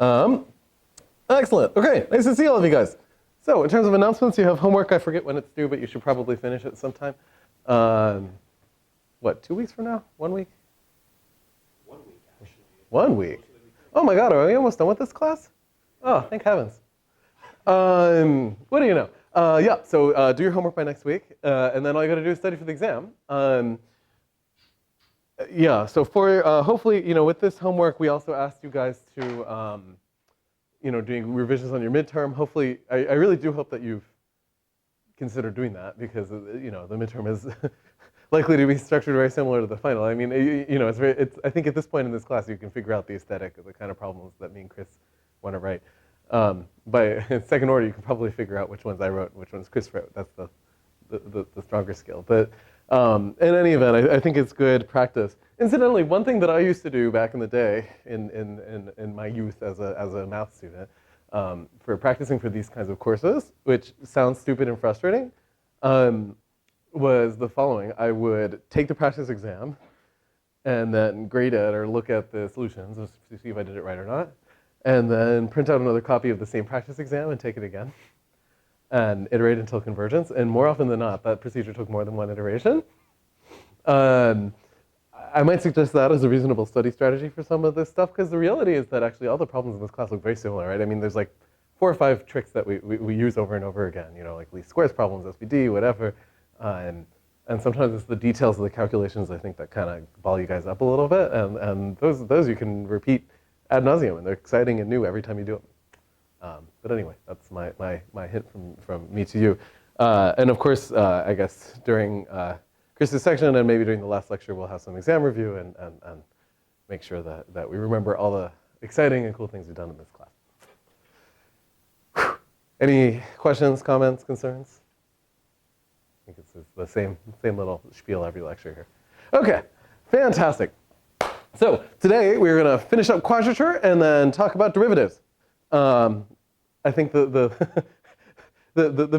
Um, Excellent. Okay, nice to see all of you guys. So in terms of announcements, you have homework. I forget when it's due, but you should probably finish it sometime. What, 2 weeks from now? 1 week? 1 week, actually. 1 week? Oh my God, are we almost done with this class? Oh, thank heavens. What do you know? Yeah, so do your homework by next week, and then all you got to do is study for the exam. Yeah, so for hopefully, with this homework, we also asked you guys to, doing revisions on your midterm. Hopefully, I really do hope that you've considered doing that because, the midterm is likely to be structured very similar to the final. I mean, I think at this point in this class, you can figure out the aesthetic of the kind of problems that me and Chris want to write. By second order, you can probably figure out which ones I wrote and which ones Chris wrote. That's the stronger skill. But in any event, I think it's good practice. Incidentally, one thing that I used to do back in the day in my youth as a math student for practicing for these kinds of courses, which sounds stupid and frustrating, was the following. I would take the practice exam and then grade it or look at the solutions to see if I did it right or not, and then print out another copy of the same practice exam and take it again and iterate until convergence. And more often than not, that procedure took more than one iteration. I might suggest that as a reasonable study strategy for some of this stuff, because the reality is that actually all the problems in this class look very similar, right? I mean, there's like 4 or 5 tricks that we use over and over again, like least squares problems, SVD, whatever. And sometimes it's the details of the calculations, I think, that kind of ball you guys up a little bit. And those you can repeat ad nauseum, and they're exciting and new every time you do them. But anyway, that's my hint from me to you. And of course, I guess during Chris's section and maybe during the last lecture, we'll have some exam review and make sure that we remember all the exciting and cool things we've done in this class. Whew. Any questions, comments, concerns? I think it's the same little spiel every lecture here. Okay, fantastic. So today we're going to finish up quadrature and then talk about derivatives. I think the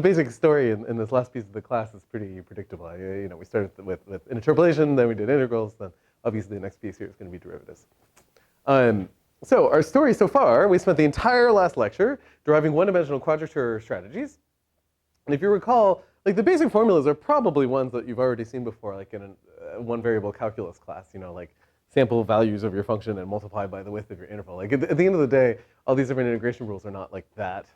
basic story in this last piece of the class is pretty predictable. We started with interpolation, then we did integrals, then obviously the next piece here is going to be derivatives. So our story so far, we spent the entire last lecture deriving one-dimensional quadrature strategies. And if you recall, like the basic formulas are probably ones that you've already seen before, like in a one-variable calculus class, like sample values of your function and multiply by the width of your interval. Like at the end of the day, all these different integration rules are not like that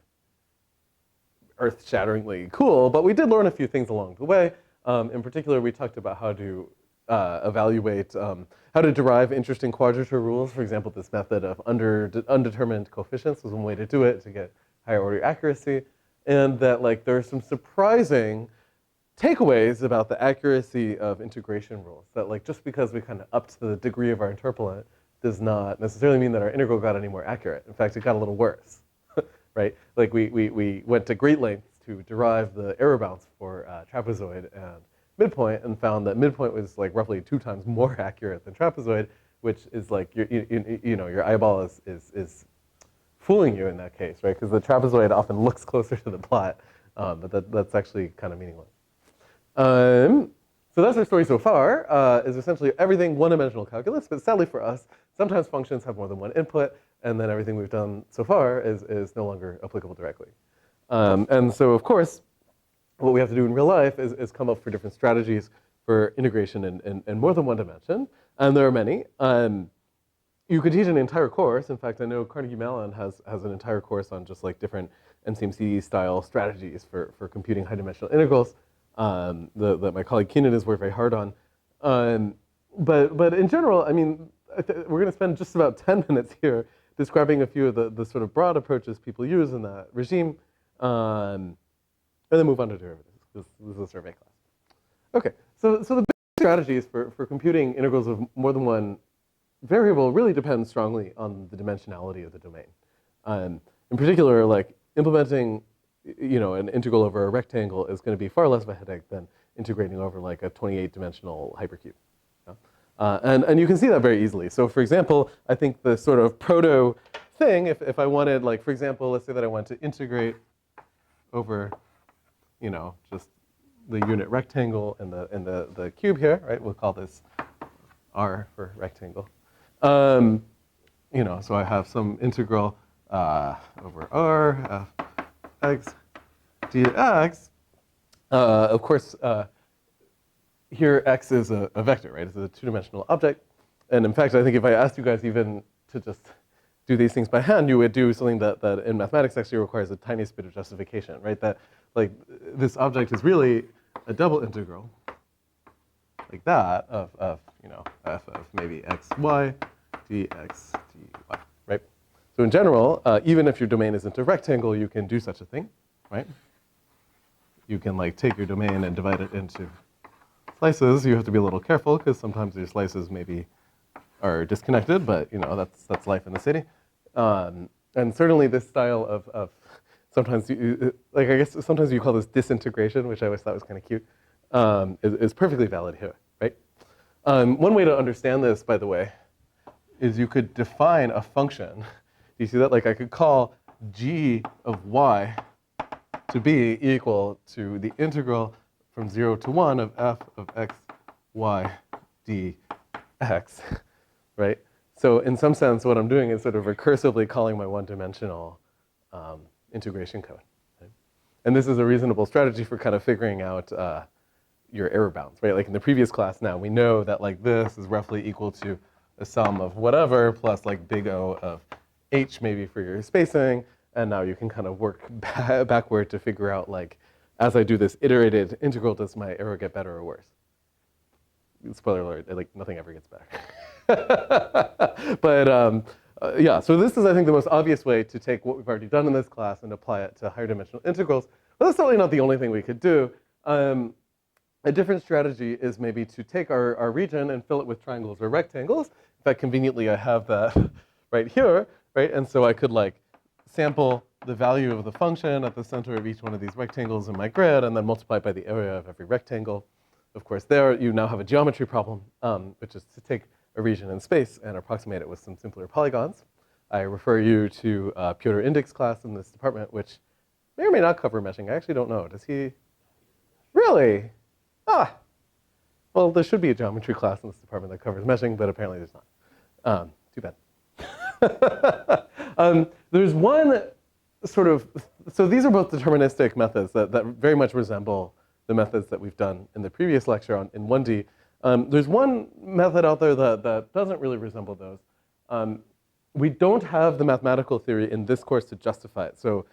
earth-shatteringly cool, but we did learn a few things along the way. In particular, we talked about how to evaluate, how to derive interesting quadrature rules. For example, this method of undetermined coefficients was one way to do it to get higher order accuracy. And that there are some surprising takeaways about the accuracy of integration rules. That just because we kind of upped the degree of our interpolant does not necessarily mean that our integral got any more accurate. In fact, it got a little worse, right? Like we went to great lengths to derive the error bounds for trapezoid and midpoint and found that midpoint was roughly 2 times more accurate than trapezoid, which is your eyeball is fooling you in that case, right? Because the trapezoid often looks closer to the plot, but that's actually kind of meaningless. So that's our story so far, is essentially everything one-dimensional calculus, but sadly for us, sometimes functions have more than one input, and then everything we've done so far is no longer applicable directly. And so, of course, what we have to do in real life is come up for different strategies for integration in more than one dimension, and there are many. You could teach an entire course. In fact, I know Carnegie Mellon has an entire course on just different MCMC-style strategies for computing high-dimensional integrals that my colleague Keenan has worked very hard on. But in general, I mean, we're going to spend just about 10 minutes here describing a few of the sort of broad approaches people use in that regime, and then move on to derivatives. This is a survey class. Okay, so the basic strategies for computing integrals of more than one variable really depends strongly on the dimensionality of the domain. In particular, implementing an integral over a rectangle is going to be far less of a headache than integrating over a 28-dimensional hypercube. And you can see that very easily. So for example, I think the sort of proto thing, if I wanted, for example, let's say that I want to integrate over, just the unit rectangle and the cube here, right? We'll call this R for rectangle. So I have some integral over R f x dx. Of course, here x is a vector, right? It's a two-dimensional object. And in fact, I think if I asked you guys even to just do these things by hand, you would do something that in mathematics actually requires the tiniest bit of justification, right? That like this object is really a double integral, like that, of you know, f of maybe x, y, dx, dy, right? So in general, even if your domain isn't a rectangle, you can do such a thing, right? You can like take your domain and divide it into slices. You have to be a little careful because sometimes your slices maybe are disconnected, but you know, that's life in the city. And certainly this style of sometimes like I guess sometimes you call this disintegration, which I always thought was kind of cute, is perfectly valid here, right? One way to understand this, by the way, is you could define a function. Do you see that? Like I could call g of y to be equal to the integral from 0 to 1 of f of x, y, dx, right? So in some sense, what I'm doing is sort of recursively calling my one-dimensional integration code. Right? And this is a reasonable strategy for kind of figuring out your error bounds, right? Like in the previous class now, we know that like this is roughly equal to a sum of whatever plus like big O of h maybe for your spacing. And now you can kind of work backward to figure out like, as I do this iterated integral, does my error get better or worse? Spoiler alert, like nothing ever gets better. But yeah, so this is, I think, the most obvious way to take what we've already done in this class and apply it to higher dimensional integrals. But that's certainly not the only thing we could do. A different strategy is maybe to take our region and fill it with triangles or rectangles. In fact, conveniently, I have that right here, right? And so I could like sample the value of the function at the center of each one of these rectangles in my grid and then multiply by the area of every rectangle. Of course, there you now have a geometry problem, which is to take a region in space and approximate it with some simpler polygons. I refer you to Pyotr Indyk's class in this department, which may or may not cover meshing. I actually don't know. Does he? Really? Ah. Well, there should be a geometry class in this department that covers meshing, but apparently there's not. Too bad. There's one sort of, so these are both deterministic methods that very much resemble the methods that we've done in the previous lecture in 1D. There's one method out there that doesn't really resemble those. We don't have the mathematical theory in this course to justify it. So,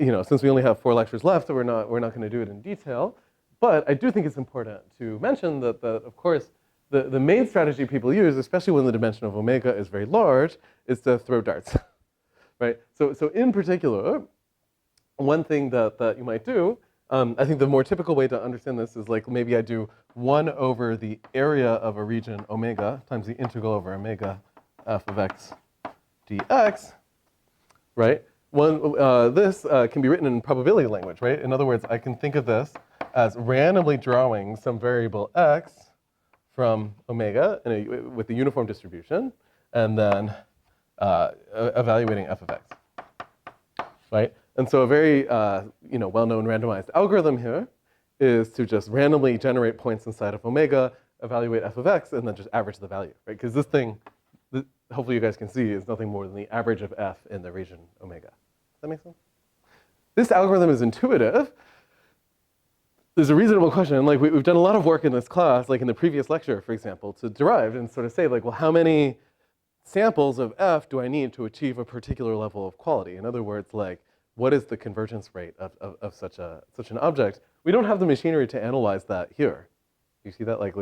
you know, since we only have 4 lectures left, we're not going to do it in detail. But I do think it's important to mention that of course, the main strategy people use, especially when the dimension of omega is very large, is to throw darts, right? So in particular, one thing that you might do, I think the more typical way to understand this is like maybe I do 1 over the area of a region omega times the integral over omega f of x dx, right? This can be written in probability language, right? In other words, I can think of this as randomly drawing some variable x from omega with the uniform distribution, and then evaluating f of x, right? And so a very well-known randomized algorithm here is to just randomly generate points inside of omega, evaluate f of x, and then just average the value, right? Because this thing, hopefully you guys can see, is nothing more than the average of f in the region omega. Does that make sense? This algorithm is intuitive. There's a reasonable question, and like we've done a lot of work in this class, like in the previous lecture, for example, to derive and sort of say like, well, how many samples of f do I need to achieve a particular level of quality? In other words, like, what is the convergence rate of such an object? We don't have the machinery to analyze that here. You see that? Like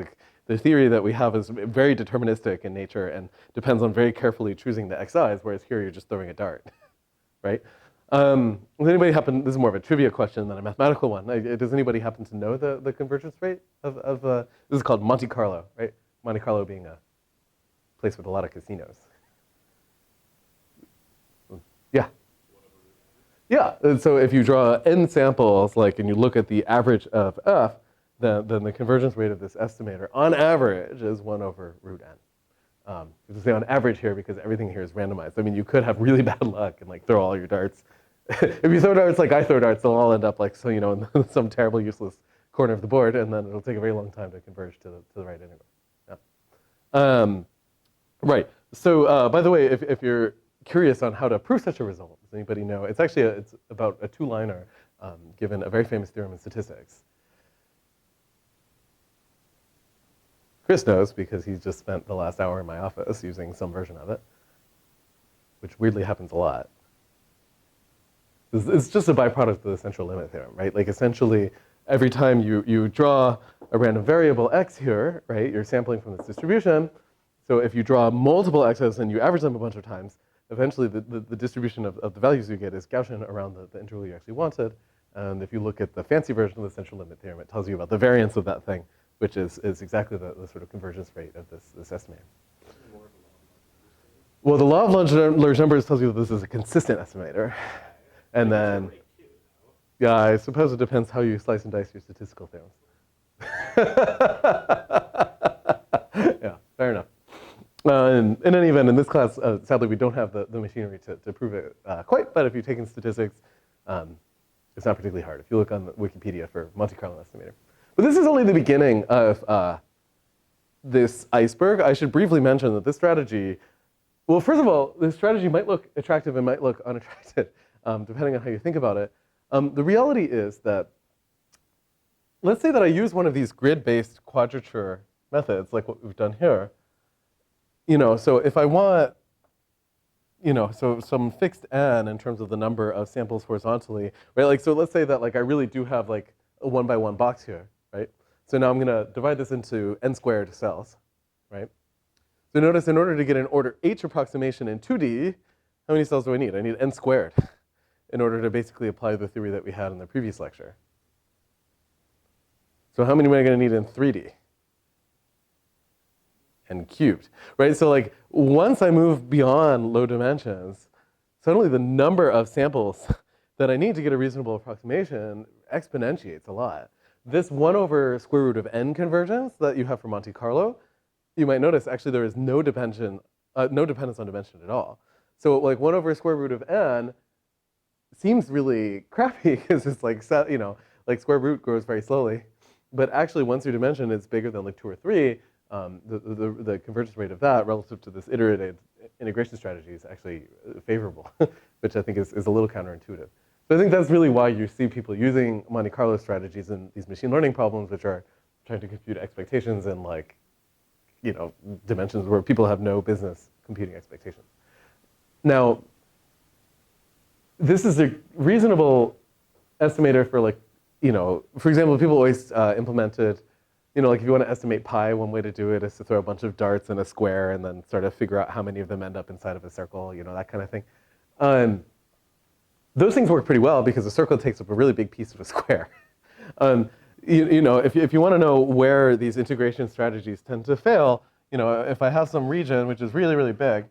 the theory that we have is very deterministic in nature and depends on very carefully choosing the xi's, whereas here you're just throwing a dart, right? Does anybody happen, this is more of a trivia question than a mathematical one. Does anybody happen to know the convergence rate of this is called Monte Carlo, right? Monte Carlo being a place with a lot of casinos. Yeah. Yeah, and so if you draw n samples, like, and you look at the average of f, then the convergence rate of this estimator, on average, is 1 over root n. You have to say on average here because everything here is randomized. I mean, you could have really bad luck and like throw all your darts. If you throw darts like I throw darts, they'll all end up like, so, you know, in some terrible, useless corner of the board, and then it'll take a very long time to converge to the right integral. Yeah. Right. So, by the way, if you're curious on how to prove such a result. Does anybody know? It's actually it's about a two-liner given a very famous theorem in statistics. Chris knows because he's just spent the last hour in my office using some version of it, which weirdly happens a lot. It's just a byproduct of the central limit theorem, right? Like essentially, every time you draw a random variable x here, right, you're sampling from this distribution. So if you draw multiple x's and you average them a bunch of times, eventually the distribution of the values you get is Gaussian around the interval you actually wanted. And if you look at the fancy version of the central limit theorem, it tells you about the variance of that thing, which is exactly the sort of convergence rate of this estimator. Well, the law of large numbers tells you that this is a consistent estimator. And then, yeah, I suppose it depends how you slice and dice your statistical theorems. Yeah, fair enough. In any event, in this class, sadly, we don't have the machinery to prove it quite, but if you've taken statistics, it's not particularly hard. If you look on Wikipedia for Monte Carlo estimator. But this is only the beginning of this iceberg. I should briefly mention that this strategy, well, first of all, this strategy might look attractive and might look unattractive, depending on how you think about it. The reality is that, let's say that I use one of these grid-based quadrature methods, like what we've done here. So if I want, so some fixed n in terms of the number of samples horizontally, right? Like, so let's say that like I really do have like a 1-by-1 box here, right? So now I'm going to divide this into n squared cells, right? So notice in order to get an order h approximation in 2D, how many cells do I need? I need n squared in order to basically apply the theory that we had in the previous lecture. So how many am I going to need in 3D? N cubed, right? So like once I move beyond low dimensions, suddenly the number of samples that I need to get a reasonable approximation exponentiates a lot. This 1 over square root of n convergence that you have for Monte Carlo, you might notice actually there is no dependence on dimension at all. So like 1 over square root of n seems really crappy because it's like, like square root grows very slowly. But actually once your dimension is bigger than like 2 or 3, the convergence rate of that relative to this iterative integration strategy is actually favorable, which I think is a little counterintuitive. So I think that's really why you see people using Monte Carlo strategies in these machine learning problems, which are trying to compute expectations in like, dimensions where people have no business computing expectations. Now, this is a reasonable estimator for like, for example, people always implemented, like if you want to estimate pi, one way to do it is to throw a bunch of darts in a square and then sort of figure out how many of them end up inside of a circle, that kind of thing. Those things work pretty well because a circle takes up a really big piece of a square. If you want to know where these integration strategies tend to fail, if I have some region which is really, really big,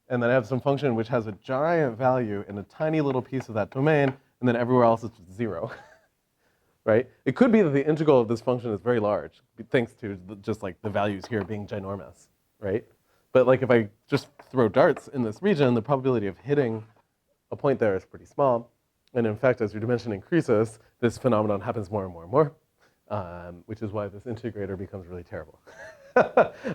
and then I have some function which has a giant value in a tiny little piece of that domain, and then everywhere else it's 0. Right? It could be that the integral of this function is very large, thanks to just like the values here being ginormous, right? But like if I just throw darts in this region, the probability of hitting a point there is pretty small. And in fact, as your dimension increases, this phenomenon happens more and more and more, which is why this integrator becomes really terrible.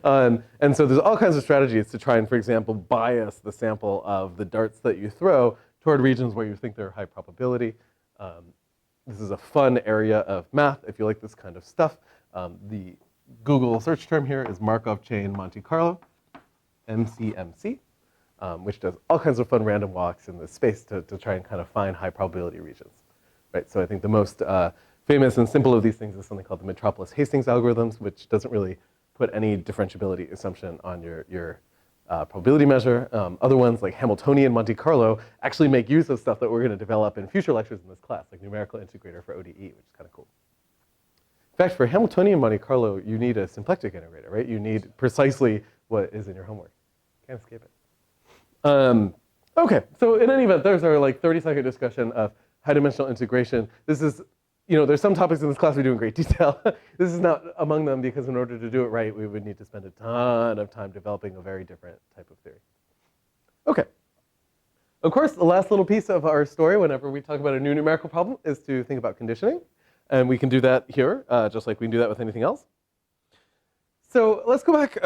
And so there's all kinds of strategies to try and, for example, bias the sample of the darts that you throw toward regions where you think they're high probability. This is a fun area of math if you like this kind of stuff. The Google search term here is Markov chain Monte Carlo, MCMC, which does all kinds of fun random walks in this space to try and kind of find high probability regions. Right? So I think the most famous and simple of these things is something called the Metropolis-Hastings algorithms, which doesn't really put any differentiability assumption on your probability measure. Other ones like Hamiltonian Monte Carlo actually make use of stuff that we're going to develop in future lectures in this class, like numerical integrator for ODE, which is kind of cool. In fact, for Hamiltonian Monte Carlo, you need a symplectic integrator, right? You need precisely what is in your homework. Can't escape it. Okay, so in any event, there's our like 30-second discussion of high-dimensional integration. This is, there's some topics in this class we do in great detail. This is not among them because in order to do it right, we would need to spend a ton of time developing a very different type of theory. Okay. Of course, the last little piece of our story whenever we talk about a new numerical problem is to think about conditioning. And we can do that here, just like we can do that with anything else. So let's go back.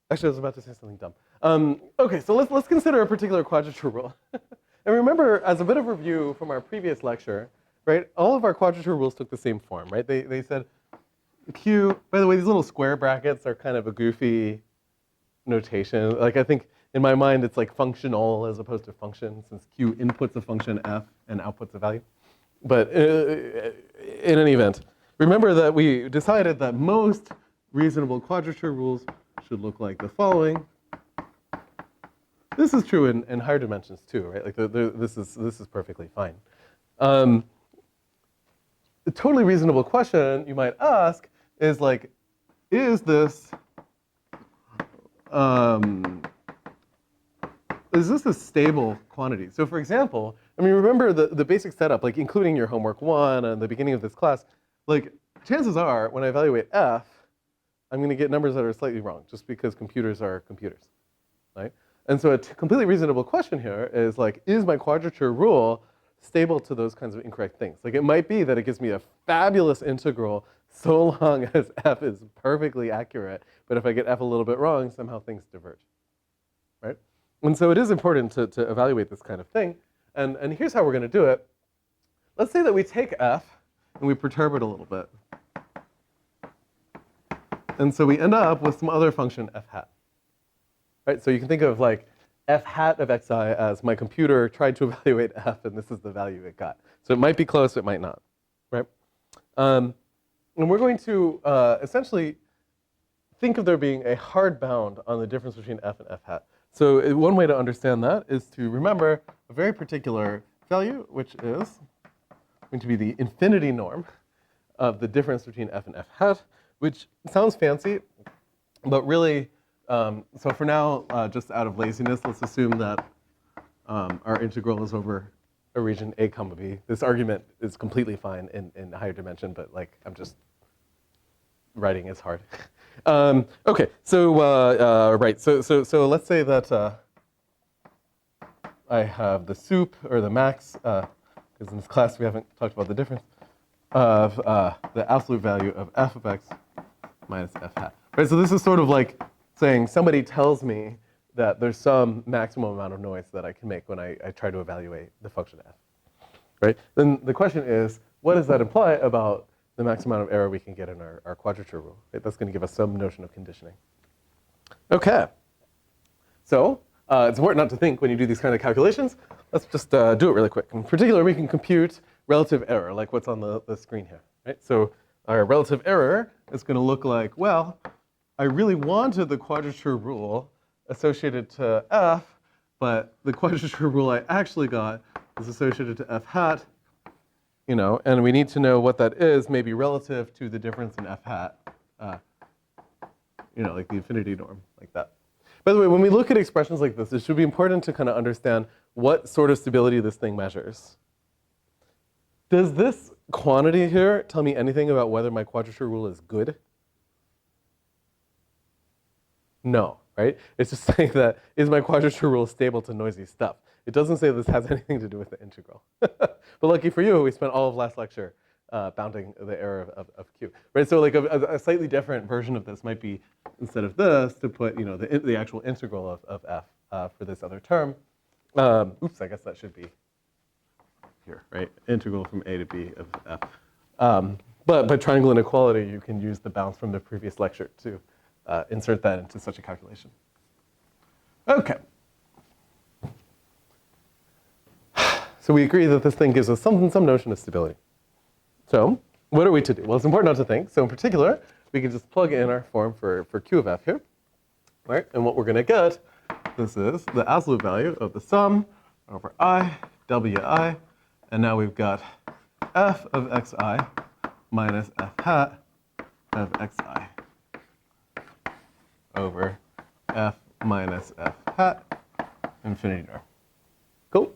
Actually, I was about to say something dumb. Okay, so let's consider a particular quadrature rule. And remember, as a bit of review from our previous lecture, right, all of our quadrature rules took the same form, right? They said Q, by the way, these little square brackets are kind of a goofy notation. Like I think in my mind it's like functional as opposed to function, since Q inputs a function f and outputs a value. But in any event, remember that we decided that most reasonable quadrature rules should look like the following. This is true in higher dimensions too, right? Like this is perfectly fine. A totally reasonable question you might ask is like, is this a stable quantity? So for example, I mean, remember the basic setup, like including your homework 1 and the beginning of this class, like chances are when I evaluate f, I'm going to get numbers that are slightly wrong just because computers are computers, right? And so a completely reasonable question here is like, is my quadrature rule stable to those kinds of incorrect things? Like it might be that it gives me a fabulous integral so long as f is perfectly accurate, but if I get f a little bit wrong, somehow things diverge, right? And so it is important to evaluate this kind of thing. And here's how we're going to do it. Let's say that we take f and we perturb it a little bit. And so we end up with some other function f hat. Right, so you can think of like f hat of xi as my computer tried to evaluate f, and this is the value it got. So it might be close, it might not, right? And we're going to essentially think of there being a hard bound on the difference between f and f hat. So one way to understand that is to remember a very particular value, which is going to be the infinity norm of the difference between f and f hat, which sounds fancy, but really, so for now, just out of laziness, let's assume that our integral is over a region a comma b. This argument is completely fine in higher dimension, but like I'm just writing is hard. Okay, so right, so let's say that I have the sup or the max, because in this class we haven't talked about the difference of the absolute value of f of x minus f hat. Right, so this is sort of like saying somebody tells me that there's some maximum amount of noise that I can make when I try to evaluate the function f, right? Then the question is, what does that imply about the maximum amount of error we can get in our quadrature rule? Right? That's going to give us some notion of conditioning. Okay, so it's important not to think when you do these kind of calculations. Let's just do it really quick. In particular, we can compute relative error, like what's on the screen here, right? So our relative error is going to look like, well, I really wanted the quadrature rule associated to f, but the quadrature rule I actually got is associated to f hat, you know, and we need to know what that is, maybe relative to the difference in f hat, you know, like the infinity norm, like that. By the way, when we look at expressions like this, it should be important to kind of understand what sort of stability this thing measures. Does this quantity here tell me anything about whether my quadrature rule is good? No, right? It's just saying that, is my quadrature rule stable to noisy stuff? It doesn't say this has anything to do with the integral. But lucky for you, we spent all of last lecture bounding the error of Q, right? So like a slightly different version of this might be, instead of this, to put, you know, the actual integral of f for this other term. Oops, I guess that should be here, right? Integral from a to b of f. But by triangle inequality, you can use the bounds from the previous lecture to insert that into such a calculation. Okay. So we agree that this thing gives us some notion of stability. So what are we to do? Well, it's important not to think. So in particular, we can just plug in our form for Q of f here, right? And what we're going to get, this is the absolute value of the sum over I, wi, and now we've got f of xi minus f hat of xi over f minus f hat infinity norm. Cool?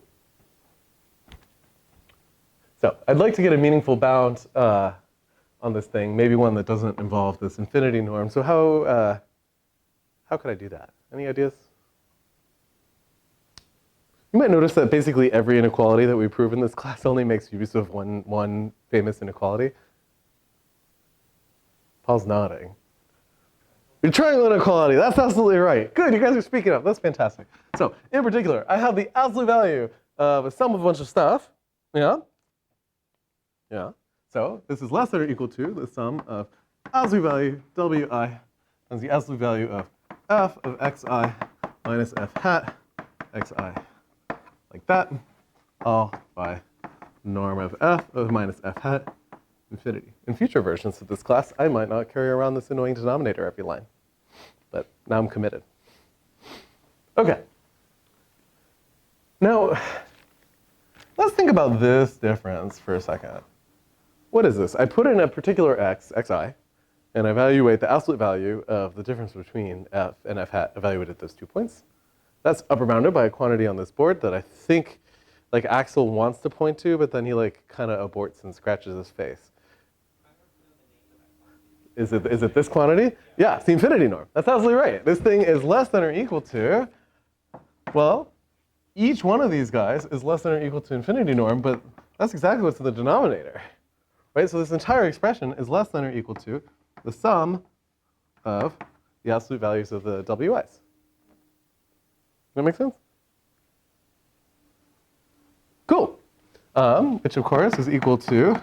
So I'd like to get a meaningful bound on this thing, maybe one that doesn't involve this infinity norm. So how could I do that? Any ideas? You might notice that basically every inequality that we prove in this class only makes use of one famous inequality. Paul's nodding. Your triangle inequality, that's absolutely right. Good, you guys are speaking up, that's fantastic. So, in particular, I have the absolute value of a sum of a bunch of stuff, yeah? Yeah. So, this is less than or equal to the sum of absolute value, wi, times the absolute value of f of xi minus f hat xi, like that, all by norm of f of minus f hat infinity. In future versions of this class, I might not carry around this annoying denominator every line, but now I'm committed. Okay. Now, let's think about this difference for a second. What is this? I put in a particular x, xi, and I evaluate the absolute value of the difference between f and f hat evaluated at those 2 points. That's upper bounded by a quantity on this board that I think like Axel wants to point to, but then he like kind of aborts and scratches his face. Is it this quantity? Yeah, it's the infinity norm. That's absolutely right. This thing is less than or equal to, well, each one of these guys is less than or equal to infinity norm, but that's exactly what's in the denominator, right? So this entire expression is less than or equal to the sum of the absolute values of the wi's. Does that make sense? Cool. Which of course is equal to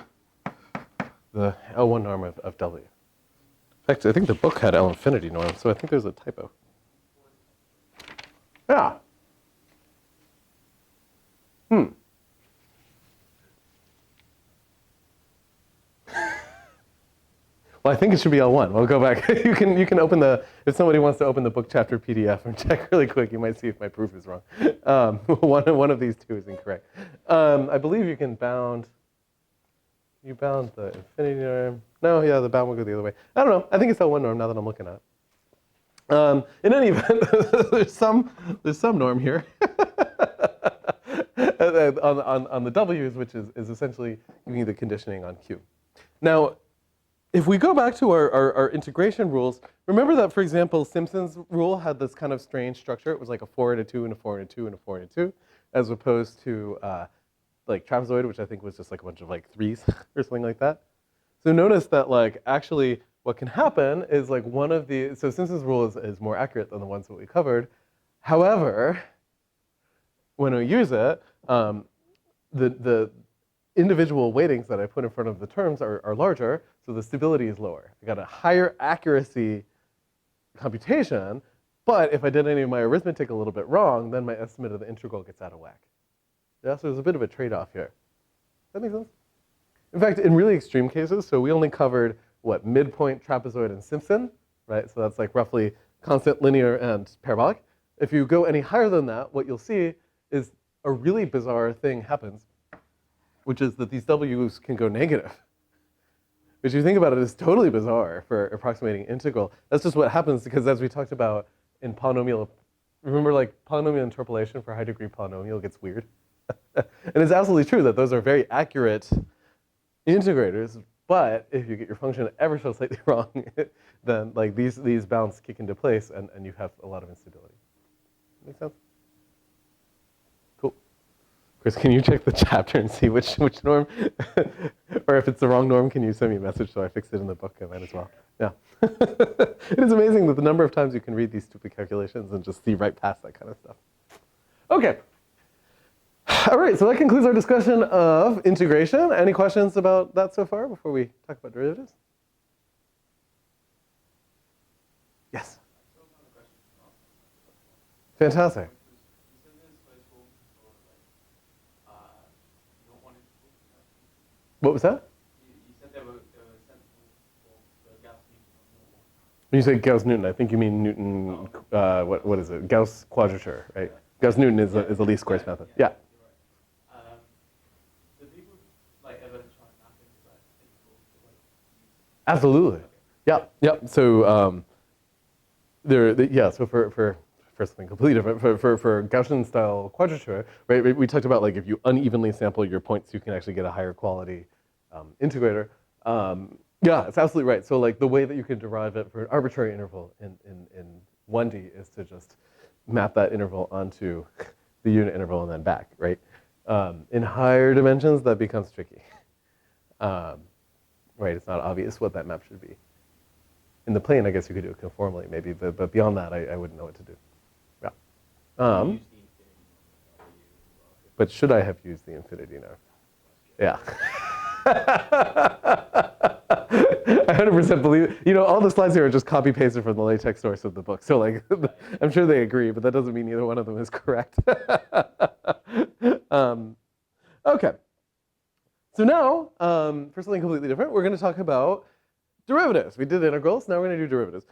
the L1 norm of W. In fact, I think the book had L infinity norm, so I think there's a typo. Yeah. Well, I think it should be L1. We'll go back. you can open the, if somebody wants to open the book chapter PDF and check really quick, you might see if my proof is wrong. One of these two is incorrect. I believe you can bound the infinity norm. No, yeah, the bound will go the other way. I don't know. I think it's L1 norm now that I'm looking at it. In any event, there's some norm here on the W's, which is essentially giving you the conditioning on Q. Now, if we go back to our integration rules, remember that, for example, Simpson's rule had this kind of strange structure. It was like a 4 and a 2 and a 4 and a 2 and a 4 and a 2, as opposed to like trapezoid, which I think was just like a bunch of like 3s or something like that. So notice that like actually what can happen is like one of the, so Simpson's rule is more accurate than the ones that we covered. However, when we use it, the individual weightings that I put in front of the terms are larger, so the stability is lower. I got a higher accuracy computation, but if I did any of my arithmetic a little bit wrong, then my estimate of the integral gets out of whack. Yeah, so there's a bit of a trade-off here. Does that make sense? In fact, in really extreme cases, so we only covered, what, midpoint, trapezoid, and Simpson, right? So that's like roughly constant, linear, and parabolic. If you go any higher than that, what you'll see is a really bizarre thing happens, which is that these W's can go negative. Which, if you think about it, is totally bizarre for approximating integral. That's just what happens because, as we talked about in polynomial, remember like polynomial interpolation for high degree polynomial gets weird. And it's absolutely true that those are very accurate integrators, but if you get your function ever so slightly wrong, then like these bounds kick into place and you have a lot of instability. Make sense? Cool. Chris, can you check the chapter and see which norm? Or if it's the wrong norm, can you send me a message so I fix it in the book? I might as well. Yeah. It is amazing that the number of times you can read these stupid calculations and just see right past that kind of stuff. Okay. All right, so that concludes our discussion of integration. Any questions about that so far before we talk about derivatives? Yes. Fantastic. What was that? You said there were sensible for the Gauss-Newton. When you say Gauss-Newton, I think you mean Newton, what is it? Gauss quadrature, right? Gauss-Newton is the least squares method. Yeah. Do people like ever try and map into that integral to like use? Absolutely. Yeah. Yeah. So so for something completely different, for Gaussian style quadrature, right? We talked about like if you unevenly sample your points, you can actually get a higher quality integrator. Yeah, it's absolutely right. So like the way that you can derive it for an arbitrary interval in 1D is to just map that interval onto the unit interval and then back, right? In higher dimensions, that becomes tricky. Right, it's not obvious what that map should be. In the plane, I guess you could do it conformally, maybe, but beyond that, I wouldn't know what to do. Yeah. But should I have used the infinity now? Yeah. I 100% believe it. You know, all the slides here are just copy pasted from the LaTeX source of the book. So like, I'm sure they agree, but that doesn't mean either one of them is correct. Okay. So now, for something completely different, we're going to talk about derivatives. We did integrals, now we're going to do derivatives.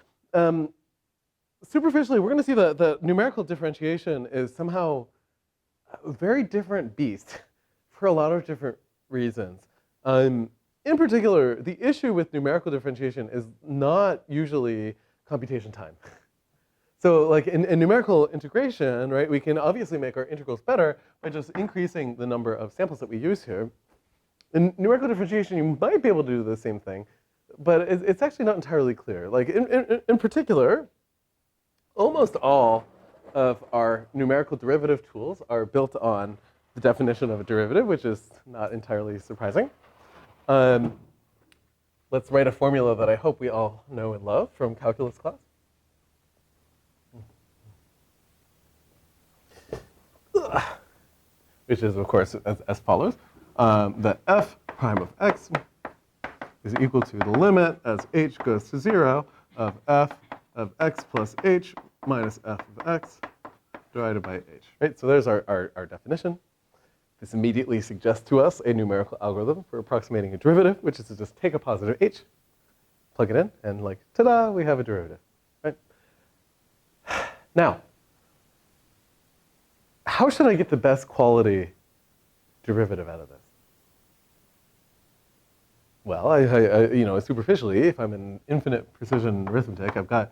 Superficially, we're going to see that the numerical differentiation is somehow a very different beast for a lot of different reasons. In particular, the issue with numerical differentiation is not usually computation time. So like in numerical integration, right, we can obviously make our integrals better by just increasing the number of samples that we use here. In numerical differentiation, you might be able to do the same thing, but it's actually not entirely clear. Like in particular, almost all of our numerical derivative tools are built on the definition of a derivative, which is not entirely surprising. Let's write a formula that I hope we all know and love from calculus class. Which is, of course, as follows. That f prime of x is equal to the limit as h goes to 0 of f of x plus h minus f of x divided by h. Right? So there's our definition. This immediately suggests to us a numerical algorithm for approximating a derivative, which is to just take a positive h, plug it in, and like, ta-da, we have a derivative. Right? Now, how should I get the best quality derivative out of this? Well, you know, superficially, if I'm in infinite precision arithmetic, I've got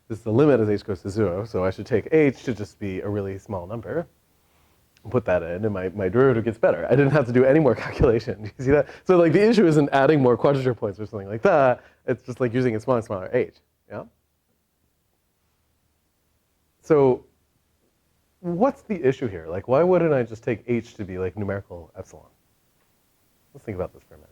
this is the limit as h goes to 0, so I should take h to just be a really small number, put that in, and my derivative gets better. I didn't have to do any more calculation. Do you see that? So like the issue isn't adding more quadrature points or something like that. It's just like using a smaller and smaller h. Yeah. So what's the issue here? Like, why wouldn't I just take h to be like numerical epsilon? Let's think about this for a minute.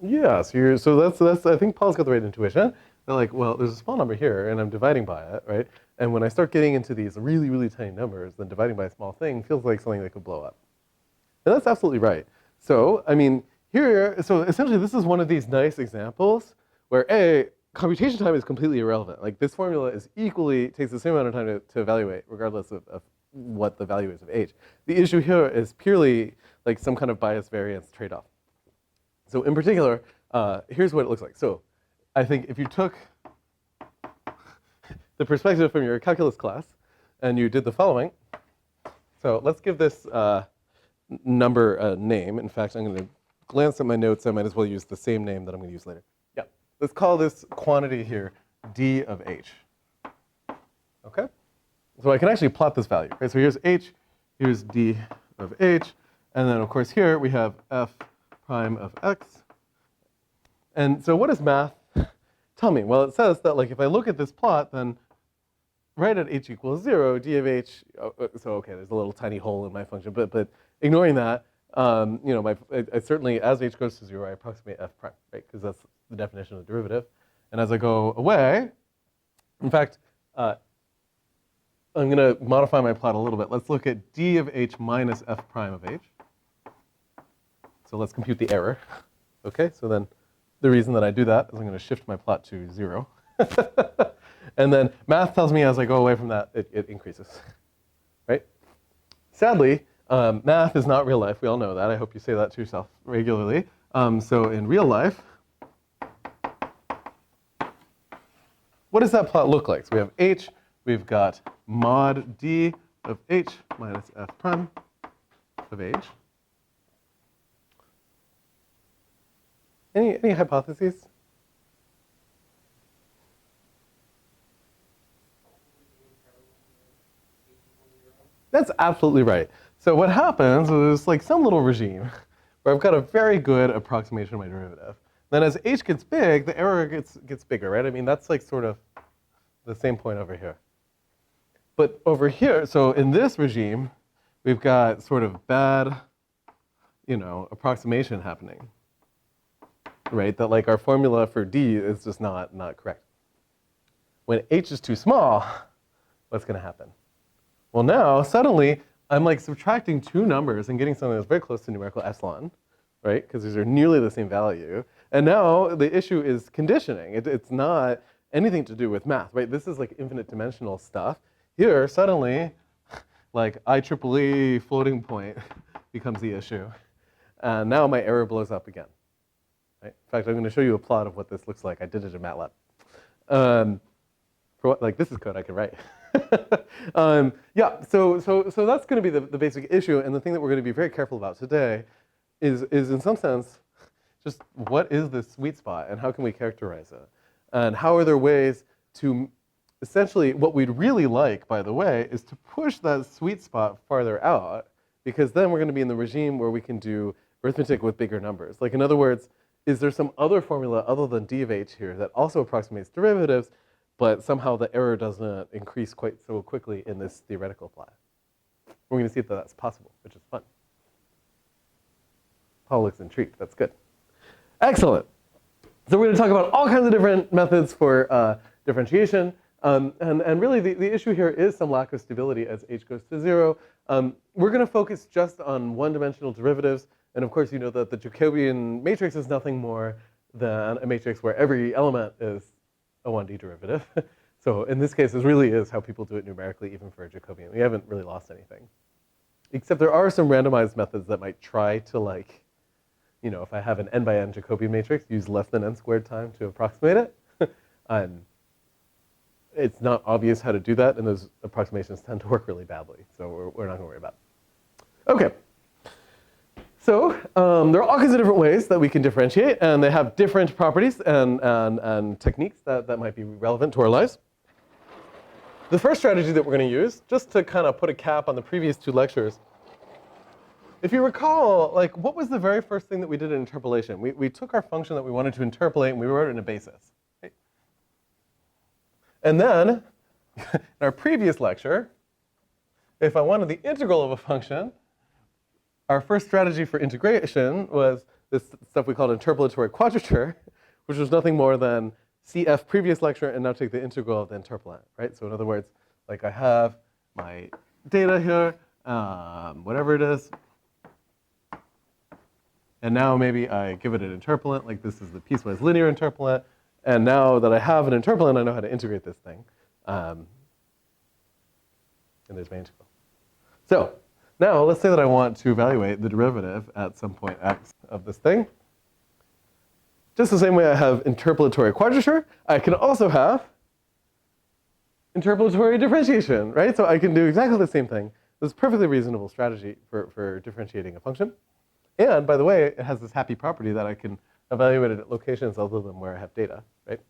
Yeah, so that's I think Paul's got the right intuition. They're like, well, there's a small number here, and I'm dividing by it, right? And when I start getting into these really, really tiny numbers, then dividing by a small thing feels like something that could blow up. And that's absolutely right. So, I mean, here, so essentially this is one of these nice examples where A, computation time is completely irrelevant. Like this formula is equally, takes the same amount of time to evaluate, regardless of what the value is of h. The issue here is purely like some kind of bias variance trade-off. So in particular, here's what it looks like. So I think if you took the perspective from your calculus class and you did the following. So let's give this number a name. In fact, I'm going to glance at my notes. I might as well use the same name that I'm going to use later. Yeah. Let's call this quantity here d of h. Okay? So I can actually plot this value. Right? So here's h, here's d of h, and then of course here we have f prime of x. And so what does math tell me? Well, it says that like if I look at this plot, then right at h equals 0, d of h, so okay, there's a little tiny hole in my function, but ignoring that, you know, I certainly, as h goes to 0, I approximate f prime, right? Because that's the definition of the derivative. And as I go away, in fact, I'm going to modify my plot a little bit. Let's look at d of h minus f prime of h. So let's compute the error. Okay, so then the reason that I do that is I'm going to shift my plot to 0. And then math tells me as I go away from that, it increases, right? Sadly, math is not real life. We all know that. I hope you say that to yourself regularly. So in real life, what does that plot look like? So we have h, we've got mod d of h minus f prime of h. Any hypotheses? That's absolutely right. So what happens is like some little regime where I've got a very good approximation of my derivative. Then as h gets big, the error gets bigger, right? I mean, that's like sort of the same point over here. But over here, so in this regime, we've got sort of bad, you know, approximation happening. right? That like our formula for D is just not correct. When h is too small, what's going to happen? Well, now suddenly I'm like subtracting two numbers and getting something that's very close to numerical epsilon, right? Because these are nearly the same value. And now the issue is conditioning. It's not anything to do with math, right? This is like infinite dimensional stuff. Here, suddenly, like IEEE floating point becomes the issue. And now my error blows up again. Right? In fact, I'm going to show you a plot of what this looks like. I did it in MATLAB. For what, like this is code I can write. Yeah, so that's going to be the basic issue, and the thing that we're going to be very careful about today is in some sense just what is the sweet spot and how can we characterize it, and how are there ways to essentially what we'd really like, by the way, is to push that sweet spot farther out, because then we're going to be in the regime where we can do arithmetic with bigger numbers. Like in other words, is there some other formula other than d of h here that also approximates derivatives, but somehow the error doesn't increase quite so quickly in this theoretical plot? We're going to see if that's possible, which is fun. Paul looks intrigued. That's good. Excellent. So we're going to talk about all kinds of different methods for differentiation. And really, the issue here is some lack of stability as h goes to 0. We're going to focus just on one-dimensional derivatives. And of course, you know that the Jacobian matrix is nothing more than a matrix where every element is a 1D derivative. So in this case, this really is how people do it numerically, even for a Jacobian. We haven't really lost anything. Except there are some randomized methods that might try to, like, you know, if I have an n by n Jacobian matrix, use less than n squared time to approximate it. It's not obvious how to do that, and those approximations tend to work really badly. So we're not going to worry about it. OK. So there are all kinds of different ways that we can differentiate, and they have different properties and techniques that might be relevant to our lives. The first strategy that we're going to use, just to kind of put a cap on the previous two lectures, if you recall, like, what was the very first thing that we did in interpolation? We took our function that we wanted to interpolate, and we wrote it in a basis. Right? And then, in our previous lecture, if I wanted the integral of a function, our first strategy for integration was this stuff we called interpolatory quadrature, which was nothing more than CF previous lecture and now take the integral of the interpolant, right? So in other words, like I have my data here, whatever it is, and now maybe I give it an interpolant, like this is the piecewise linear interpolant, and now that I have an interpolant, I know how to integrate this thing. And there's my integral. So now let's say that I want to evaluate the derivative at some point x of this thing. Just the same way I have interpolatory quadrature, I can also have interpolatory differentiation, right? So I can do exactly the same thing. This is a perfectly reasonable strategy for differentiating a function. And by the way, it has this happy property that I can evaluate it at locations other than where I have data, right?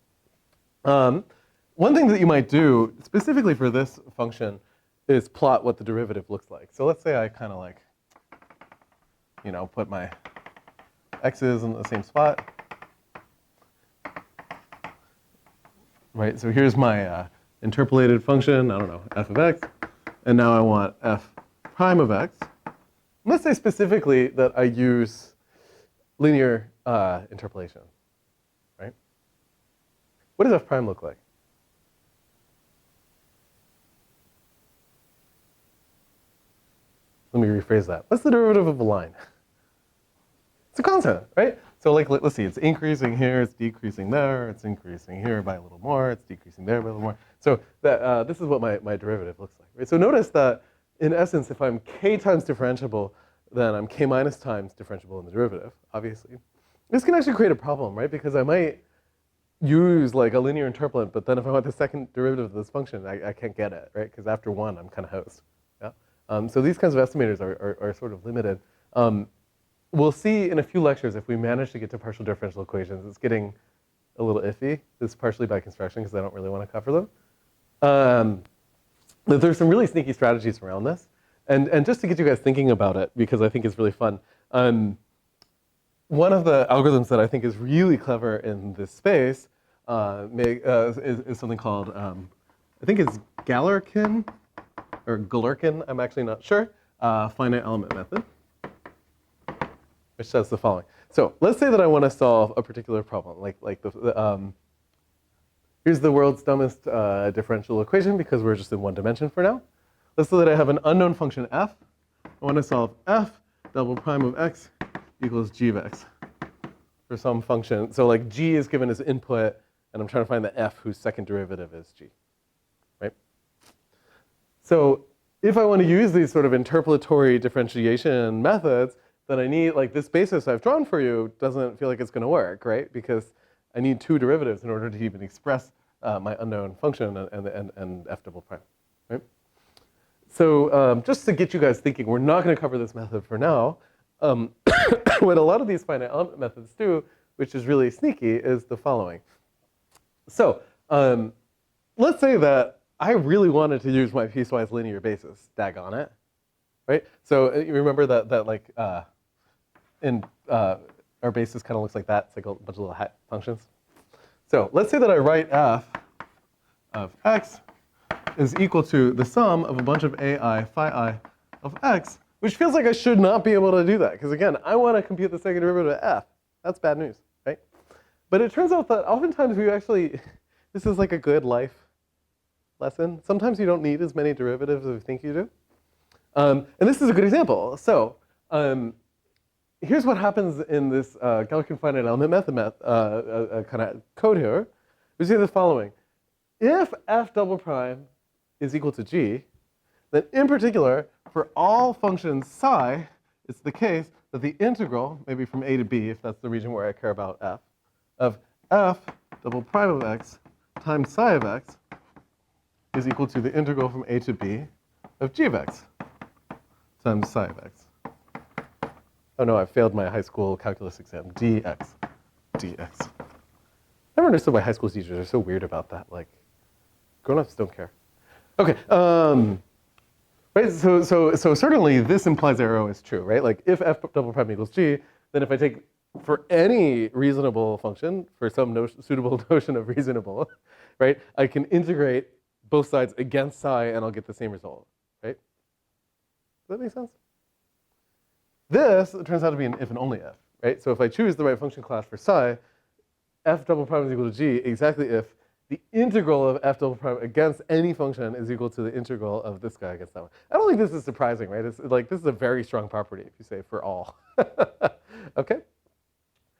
One thing that you might do specifically for this function is plot what the derivative looks like. So let's say I kind of like, you know, put my x's in the same spot. Right, so here's my interpolated function, I don't know, f of x. And now I want f prime of x. Let's say specifically that I use linear interpolation, right? What does f prime look like? Let me rephrase that. What's the derivative of a line? It's a constant, right? So like, let's see, it's increasing here, it's decreasing there, it's increasing here by a little more, it's decreasing there by a little more. So that, this is what my derivative looks like, right? So notice that, in essence, if I'm k times differentiable, then I'm k minus times differentiable in the derivative, obviously. This can actually create a problem, right? Because I might use like a linear interpolant, but then if I want the second derivative of this function, I can't get it, right? Because after 1, I'm kind of host. Yeah? So these kinds of estimators are sort of limited. We'll see in a few lectures if we manage to get to partial differential equations. It's getting a little iffy. This is partially by construction because I don't really want to cover them. But there's some really sneaky strategies around this. And just to get you guys thinking about it, because I think it's really fun, one of the algorithms that I think is really clever in this space is something called, I think it's Galerkin, or Galerkin, I'm actually not sure, finite element method. which says the following. So let's say that I want to solve a particular problem, like here's the world's dumbest differential equation because we're just in one dimension for now. Let's say that I have an unknown function f. I want to solve f double prime of x equals g of x for some function. So like g is given as input, and I'm trying to find the f whose second derivative is g, right? So if I want to use these sort of interpolatory differentiation methods, then I need, like this basis I've drawn for you doesn't feel like it's going to work, right? Because I need two derivatives in order to even express my unknown function and f double prime, right? So just to get you guys thinking, we're not going to cover this method for now. What a lot of these finite element methods do, which is really sneaky, is the following. So let's say that I really wanted to use my piecewise linear basis, daggone it, right? So you remember that like our basis kind of looks like that. It's like a bunch of little hat functions. So let's say that I write f of x is equal to the sum of a bunch of ai phi I of x, which feels like I should not be able to do that. Because again, I want to compute the second derivative of f. That's bad news, right? But it turns out that oftentimes we actually, this is like a good life lesson. Sometimes you don't need as many derivatives as you think you do. And this is a good example. So here's what happens in this Gaussian finite element method kind of code here. We see the following. If f double prime is equal to g, then in particular, for all functions psi, it's the case that the integral, maybe from a to b, if that's the region where I care about f, of f double prime of x times psi of x is equal to the integral from a to b of g of x times psi of x. Oh no, I failed my high school calculus exam. dx. Never understood why high school teachers are so weird about that. Like, grown-ups don't care. Okay, right, so certainly this implies arrow is true, right? Like if f double prime equals g, then if I take for any reasonable function, for some suitable notion of reasonable, right, I can integrate both sides against psi and I'll get the same result, right? Does that make sense? This turns out to be an if and only f, right? So if I choose the right function class for psi, f double prime is equal to g exactly if the integral of f double prime against any function is equal to the integral of this guy against that one. I don't think this is surprising, right? It's like this is a very strong property if you say for all. Okay?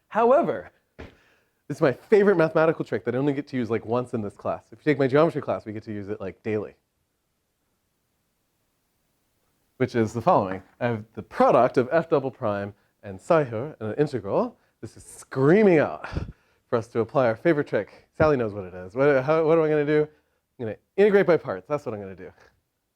However, this is my favorite mathematical trick that I only get to use like once in this class. If you take my geometry class, we get to use it like daily. Which is the following. I have the product of f double prime and psi here and an integral. This is screaming out for us to apply our favorite trick. Sally knows what it is. What am I going to do? I'm going to integrate by parts. That's what I'm going to do,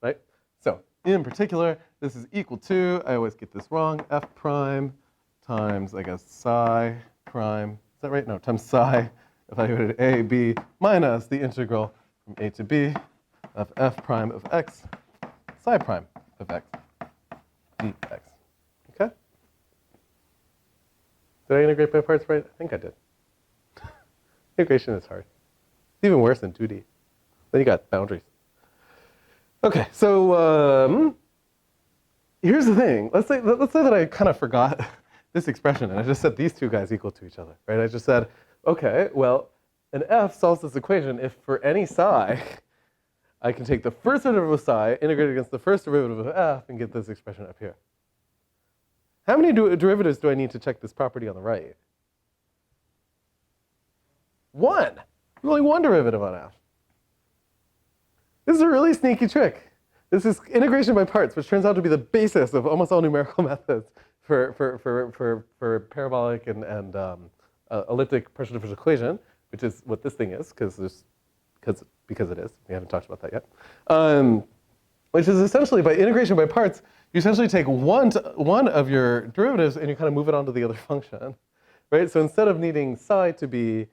right? So in particular, this is equal to, I always get this wrong, f prime times, I guess, psi prime. Is that right? No, times psi evaluated a, b, minus the integral from a to b of f prime of x, psi prime of x, dx. Okay? Did I integrate by parts right? I think I did. Integration is hard. It's even worse in 2D. Then you got boundaries. Okay, so here's the thing. Let's say that I kind of forgot this expression and I just said these two guys equal to each other, right? I just said, okay, well, an f solves this equation if for any psi, I can take the first derivative of psi, integrate it against the first derivative of f, and get this expression up here. How many derivatives do I need to check this property on the right? One. There's only one derivative on f. This is a really sneaky trick. This is integration by parts, which turns out to be the basis of almost all numerical methods for parabolic and elliptic partial differential equation, which is what this thing is, because it is. We haven't talked about that yet. Which is essentially, by integration by parts, you essentially take one of your derivatives and you kind of move it onto the other function, right? So instead of needing psi to be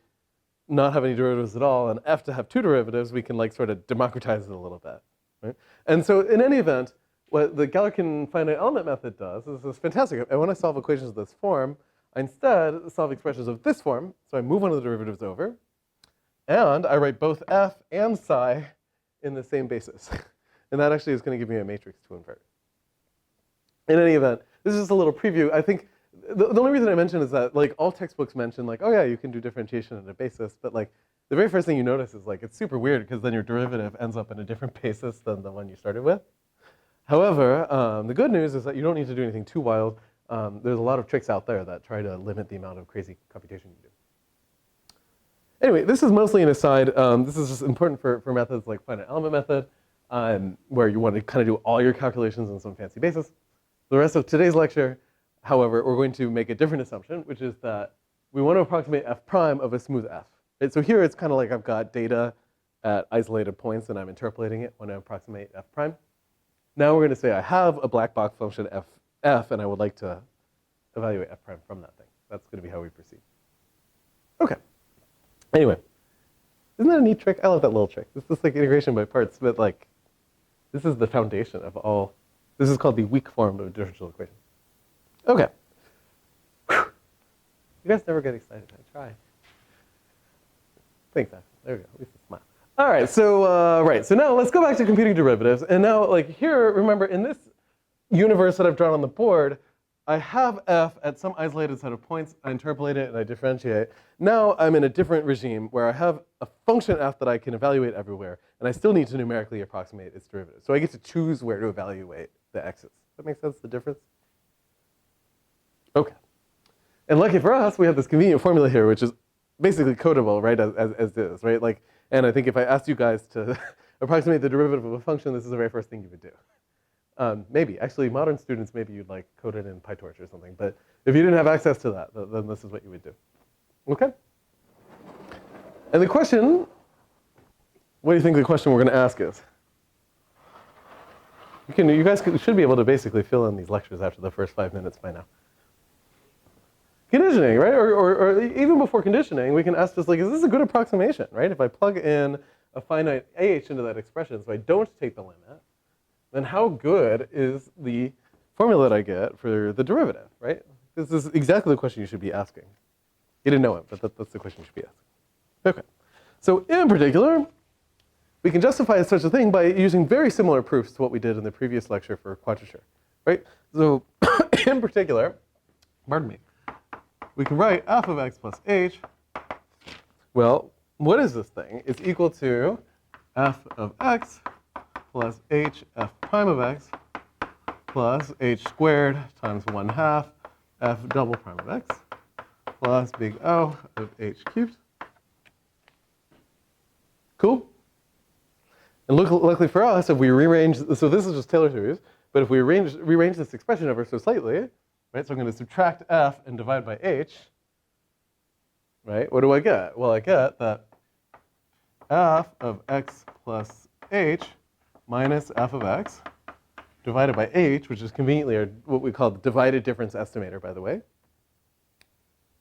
not have any derivatives at all and f to have two derivatives, we can like sort of democratize it a little bit, right? And so in any event, what the Galerkin finite element method does is fantastic. And when I solve equations of this form, I instead solve expressions of this form. So I move one of the derivatives over, and I write both f and psi in the same basis. And that actually is going to give me a matrix to invert. In any event, this is just a little preview. I think the only reason I mention is that like all textbooks mention like, oh yeah, you can do differentiation on a basis, but like the very first thing you notice is like it's super weird because then your derivative ends up in a different basis than the one you started with. However, the good news is that you don't need to do anything too wild. There's a lot of tricks out there that try to limit the amount of crazy computation you do. Anyway, this is mostly an aside. This is just important for methods like finite element method, where you want to kind of do all your calculations on some fancy basis. The rest of today's lecture, however, we're going to make a different assumption, which is that we want to approximate f prime of a smooth f. Right? So here it's kind of like I've got data at isolated points and I'm interpolating it when I approximate f prime. Now we're going to say I have a black box function f, and I would like to evaluate f prime from that thing. That's going to be how we proceed. Okay. Anyway, isn't that a neat trick? I love that little trick. This is like integration by parts, but like this is the foundation of all. This is called the weak form of a differential equation. Okay. Whew. You guys never get excited. I try. Thanks, Ashley. There we go. At least a smile. All right. So now let's go back to computing derivatives. And now, like here, remember in this universe that I've drawn on the board, I have f at some isolated set of points. I interpolate it and I differentiate. Now I'm in a different regime where I have a function f that I can evaluate everywhere, and I still need to numerically approximate its derivative. So I get to choose where to evaluate the x's. Does that make sense? The difference? Okay. And lucky for us, we have this convenient formula here, which is basically codable, right, as is, right? Like, and I think if I asked you guys to approximate the derivative of a function, this is the very first thing you would do. Maybe. Actually, modern students, maybe you'd like code it in PyTorch or something. But if you didn't have access to that, then this is what you would do. Okay? And the question, what do you think the question we're going to ask is? You guys should be able to basically fill in these lectures after the first 5 minutes by now. Conditioning, right? Or even before conditioning, we can ask just like, is this a good approximation, right? If I plug in a finite ah into that expression, so I don't take the limit, then how good is the formula that I get for the derivative, right? This is exactly the question you should be asking. You didn't know it, but that's the question you should be asking. Okay. So in particular, we can justify such a thing by using very similar proofs to what we did in the previous lecture for quadrature, right? So in particular, pardon me, we can write f of x plus h. Well, what is this thing? It's equal to f of x plus h f prime of x plus h squared times 1/2 f double prime of x plus big O of h cubed. Cool? And luckily for us, if we rearrange, so this is just Taylor series, but if we rearrange this expression ever so slightly, right, so I'm going to subtract f and divide by h, right, what do I get? Well, I get that f of x plus h minus f of x divided by h, which is conveniently what we call the divided difference estimator, by the way.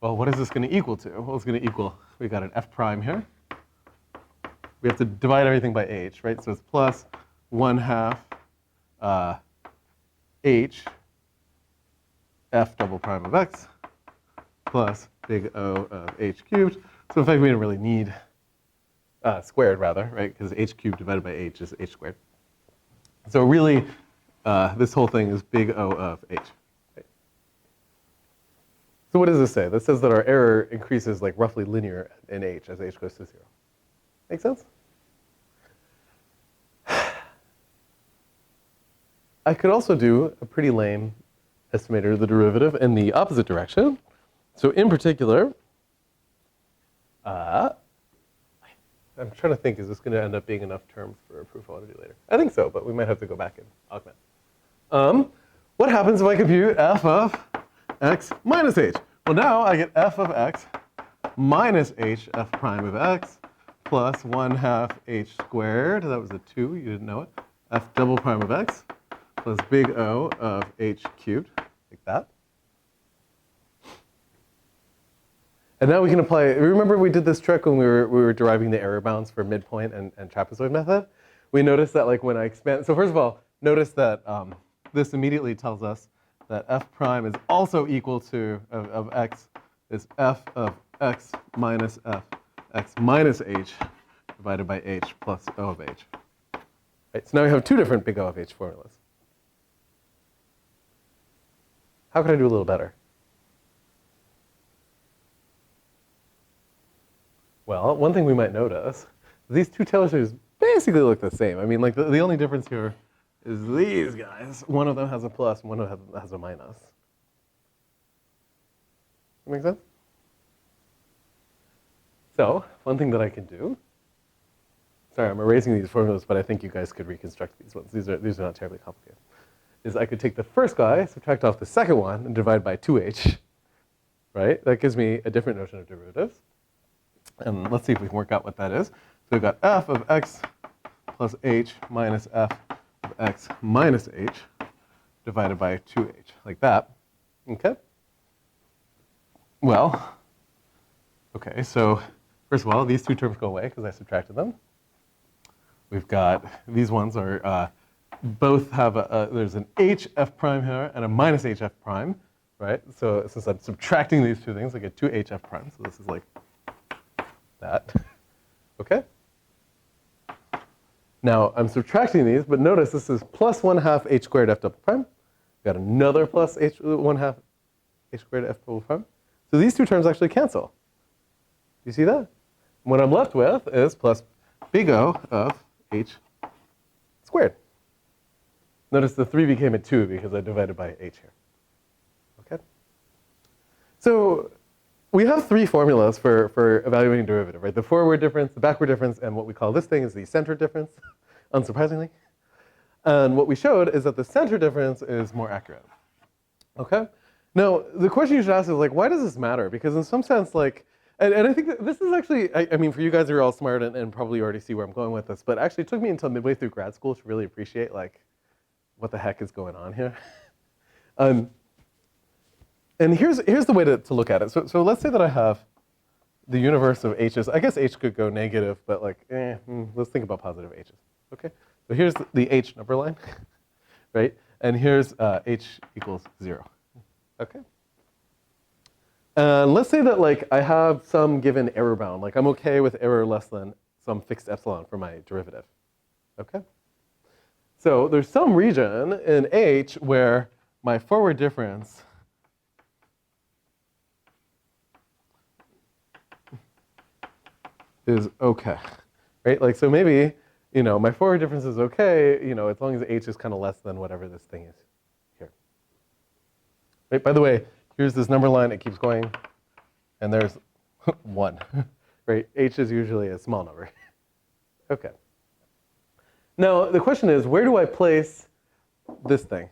Well, what is this going to equal to? Well, it's going to equal, we got an f prime here. We have to divide everything by h, right? So it's plus 1/2 h f double prime of x plus big O of h cubed. So in fact, we don't really need squared, rather, right? Because h cubed divided by h is h squared. So really, this whole thing is big O of h. Right? So what does this say? This says that our error increases like roughly linear in h as h goes to 0. Make sense? I could also do a pretty lame estimator of the derivative in the opposite direction. So in particular, I'm trying to think, is this going to end up being enough terms for a proof I want to do later? I think so, but we might have to go back and augment. What happens if I compute f of x minus h? Well, now I get f of x minus h f prime of x plus 1/2 h squared. That was a 2, you didn't know it. F double prime of x plus big O of h cubed, like that. And now we can apply, remember we did this trick when we were deriving the error bounds for midpoint and trapezoid method? We noticed that like when I expand, so first of all, notice that this immediately tells us that f prime is also equal to, of x, is f of x minus f, x minus h divided by h plus O of h. Right, so now we have two different big O of h formulas. How could I do a little better? Well, one thing we might notice, these two Taylor series basically look the same. I mean, like the only difference here is these guys. One of them has a plus, one of them has a minus. Make sense? So, one thing that I can do, sorry, I'm erasing these formulas, but I think you guys could reconstruct these ones. These are not terribly complicated. Is I could take the first guy, subtract off the second one, and divide by 2h, right? That gives me a different notion of derivatives. And let's see if we can work out what that is. So we've got f of x plus h minus f of x minus h divided by 2h, like that. Okay? Well, okay, so first of all, these two terms go away because I subtracted them. We've got, these ones are, both have there's an hf prime here and a minus hf prime, right? So since I'm subtracting these two things, I get 2hf prime. So this is like that, okay? Now I'm subtracting these, but notice this is plus 1/2 h squared f double prime. We've got another plus 1/2 h squared f double prime. So these two terms actually cancel. Do you see that? What I'm left with is plus big O of h squared. Notice the 3 became a 2 because I divided by h here. Okay? So we have three formulas for evaluating derivative, right? The forward difference, the backward difference, and what we call this thing is the center difference, unsurprisingly. And what we showed is that the center difference is more accurate. Okay? Now, the question you should ask is, like, why does this matter? Because in some sense, like, and I think that this is actually, I mean, for you guys who are all smart and probably already see where I'm going with this, but actually it took me until midway through grad school to really appreciate, like, what the heck is going on here. And here's the way to look at it. So let's say that I have the universe of h's. I guess h could go negative, but like, let's think about positive h's. Okay? So here's the h number line, right? And here's h equals 0. Okay? And let's say that like I have some given error bound. Like I'm okay with error less than some fixed epsilon for my derivative. Okay? So there's some region in h where my forward difference is okay, right? Like, so maybe, you know, my forward difference is okay, you know, as long as h is kind of less than whatever this thing is here. Right, by the way, here's this number line, it keeps going, and there's 1, right? H is usually a small number. Okay. Now, the question is, where do I place this thing?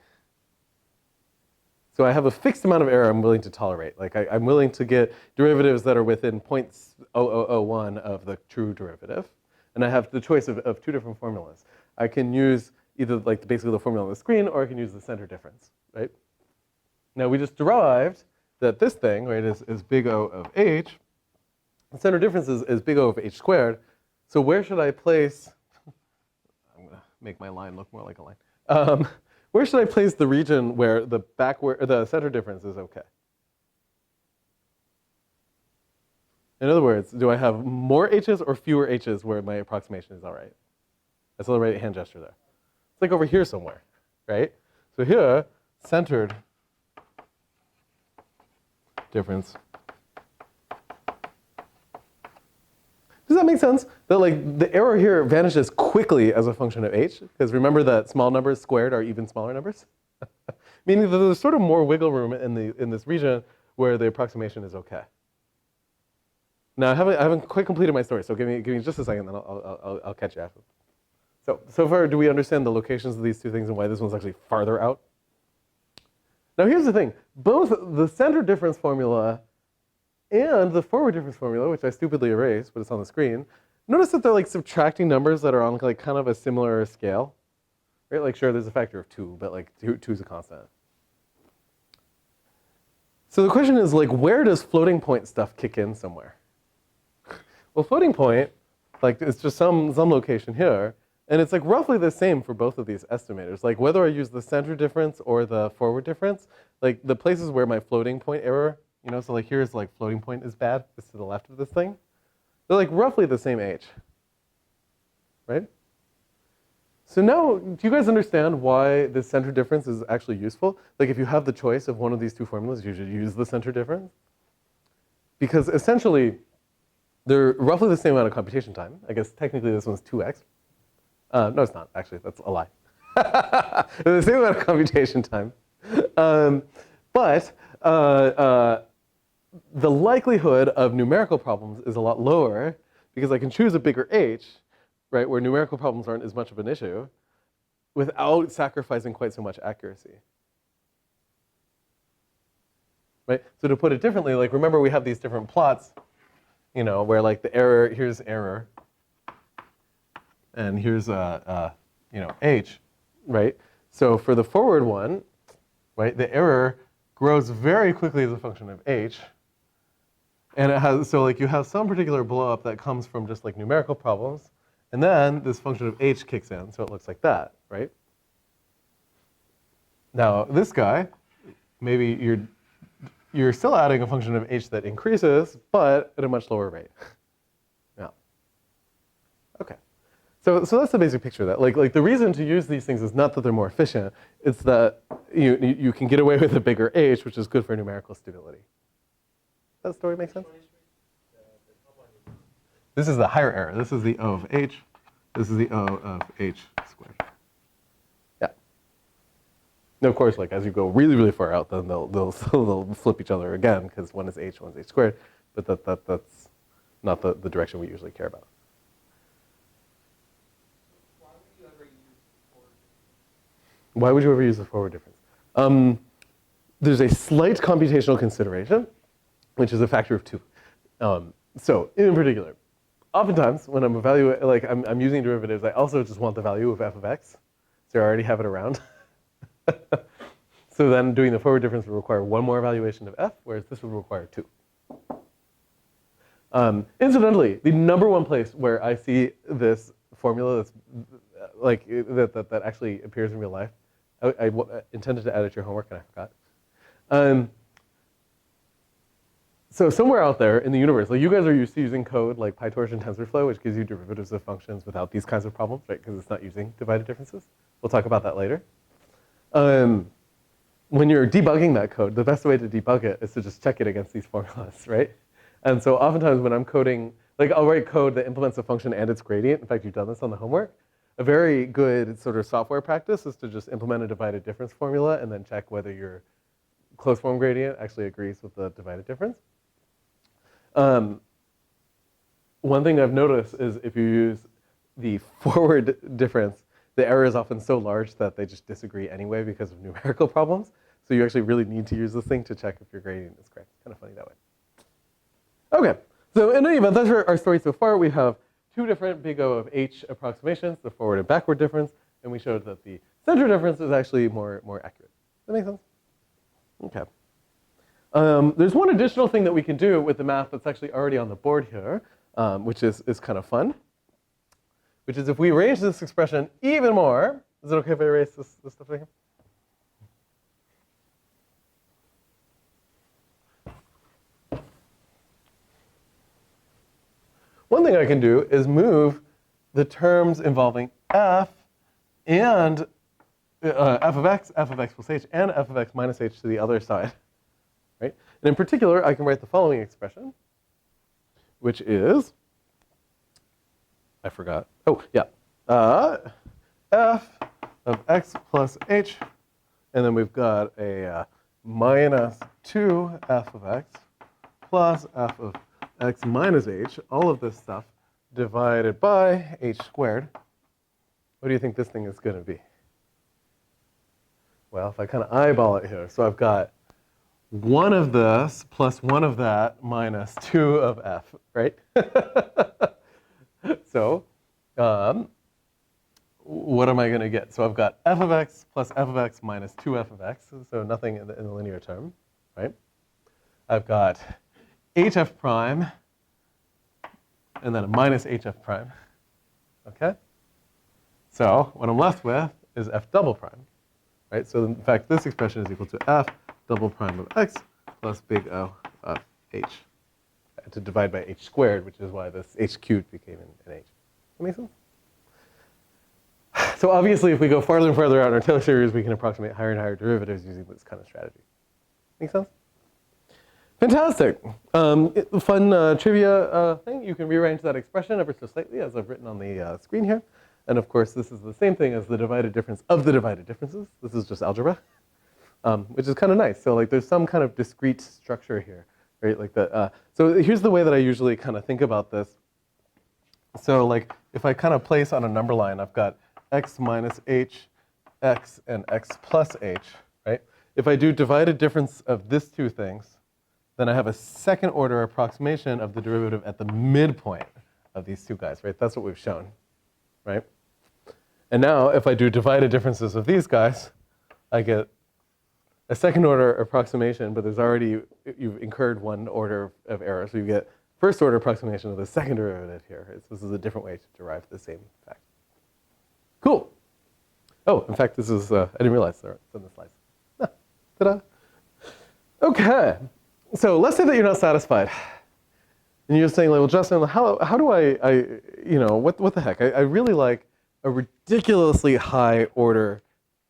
So I have a fixed amount of error I'm willing to tolerate. Like I'm willing to get derivatives that are within 0.0001 of the true derivative. And I have the choice of two different formulas. I can use either like basically the formula on the screen, or I can use the center difference, right? Now we just derived that this thing, right, is big O of h. The center difference is big O of h squared. So where should I place, I'm going to make my line look more like a line. Where should I place the region where the center difference is okay? In other words, do I have more h's or fewer h's where my approximation is all right? That's the right hand gesture there. It's like over here somewhere, right? So here, centered difference. Does that make sense? That like the error here vanishes quickly as a function of h, because remember that small numbers squared are even smaller numbers? Meaning that there's sort of more wiggle room in this region where the approximation is okay. Now I haven't quite completed my story, so give me just a second, then I'll catch you after. So far, do we understand the locations of these two things and why this one's actually farther out? Now here's the thing, both the center difference formula and the forward difference formula, which I stupidly erased, but it's on the screen, notice that they're like subtracting numbers that are on like kind of a similar scale, right? Like sure, there's a factor of 2, but like 2 is a constant. So the question is like, where does floating point stuff kick in somewhere? Well, floating point, like it's just some location here, and it's like roughly the same for both of these estimators. Like whether I use the center difference or the forward difference, like the places where my floating point error, you know, so like here's like floating point is bad, it's to the left of this thing. They're like roughly the same h, right? So now, do you guys understand why the center difference is actually useful? Like if you have the choice of one of these two formulas, you should use the center difference. Because essentially, They're roughly the same amount of computation time. I guess technically this one's 2x. No, it's not, actually. That's a lie. They're the same amount of computation time. But the likelihood of numerical problems is a lot lower because I can choose a bigger h, right, where numerical problems aren't as much of an issue, without sacrificing quite so much accuracy. Right? So to put it differently, like remember we have these different plots, you know, where like the error, here's error, and here's you know, h, right? So for the forward one, right, the error grows very quickly as a function of h, and it has, so like you have some particular blow up that comes from just like numerical problems, and then this function of h kicks in, so it looks like that, right? Now this guy, maybe you're still adding a function of h that increases, but at a much lower rate. Yeah. Okay. So that's the basic picture of that. Like the reason to use these things is not that they're more efficient, it's that you can get away with a bigger h, which is good for numerical stability. Does that story make sense? This is the higher error. This is the O of h. This is the O of h squared. Yeah. Now, of course, like as you go really, really far out, then they'll flip each other again because one is h, one's h squared. But that's not the direction we usually care about. Why would you ever use the forward difference? There's a slight computational consideration, which is a factor of 2. So in particular, oftentimes when I'm evaluating, like I'm using derivatives, I also just want the value of f of x. So I already have it around. So then doing the forward difference would require one more evaluation of f, whereas this would require 2. Incidentally, the number one place where I see this formula that's like that actually appears in real life, I intended to add it to your homework and I forgot. So somewhere out there in the universe, like you guys are used to using code like PyTorch and TensorFlow, which gives you derivatives of functions without these kinds of problems, right? Because it's not using divided differences. We'll talk about that later. When you're debugging that code, the best way to debug it is to just check it against these formulas, right? And so oftentimes when I'm coding, like I'll write code that implements a function and its gradient. In fact, you've done this on the homework. A very good sort of software practice is to just implement a divided difference formula and then check whether your closed form gradient actually agrees with the divided difference. One thing I've noticed is if you use the forward difference, the error is often so large that they just disagree anyway because of numerical problems. So you actually really need to use this thing to check if your gradient is correct. Kind of funny that way. Okay, so in any event, that's our story so far. We have two different big O of h approximations, the forward and backward difference, and we showed that the center difference is actually more accurate. Does that make sense? Okay. There's one additional thing that we can do with the math that's actually already on the board here, which is kind of fun, which is if we arrange this expression even more, is it okay if I erase this stuff right here? One thing I can do is move the terms involving f and f of x plus h, and f of x minus h to the other side, right? And in particular, I can write the following expression, which is, I forgot. Oh, yeah. F of x plus h, and then we've got a minus 2 f of x plus f of x minus h, all of this stuff divided by h squared. What do you think this thing is going to be? Well, if I kind of eyeball it here, so I've got 1 of this plus 1 of that minus 2 of f, right? So what am I going to get? So I've got f of x plus f of x minus 2f of x, so nothing in the linear term, right? I've got hf prime and then a minus hf prime, okay? So what I'm left with is f double prime, right? So in fact, this expression is equal to f double prime of x plus big O of h. I had to divide by h squared, which is why this h cubed became an h. Does that make sense? So obviously, if we go farther and farther out in our Taylor series, we can approximate higher and higher derivatives using this kind of strategy. Make sense? Fantastic. Fun trivia thing. You can rearrange that expression ever so slightly as I've written on the screen here. And of course, this is the same thing as the divided difference of the divided differences. This is just algebra, which is kind of nice. So like there's some kind of discrete structure here, right? Like that. So here's the way that I usually kind of think about this. So like if I kind of place on a number line, I've got x minus h, x, and x plus h, right? If I do divided difference of these two things, then I have a second order approximation of the derivative at the midpoint of these two guys, right? That's what we've shown, right? And now if I do divided differences of these guys, I get a second order approximation, but there's already, you've incurred one order of error. So you get first order approximation of the second derivative here. This is a different way to derive the same fact. Cool. Oh, in fact, this is, I didn't realize it's in the slides. Ah, ta-da. Okay. So let's say that you're not satisfied. And you're saying, like, well, Justin, how do I you know, what the heck? I really like a ridiculously high order,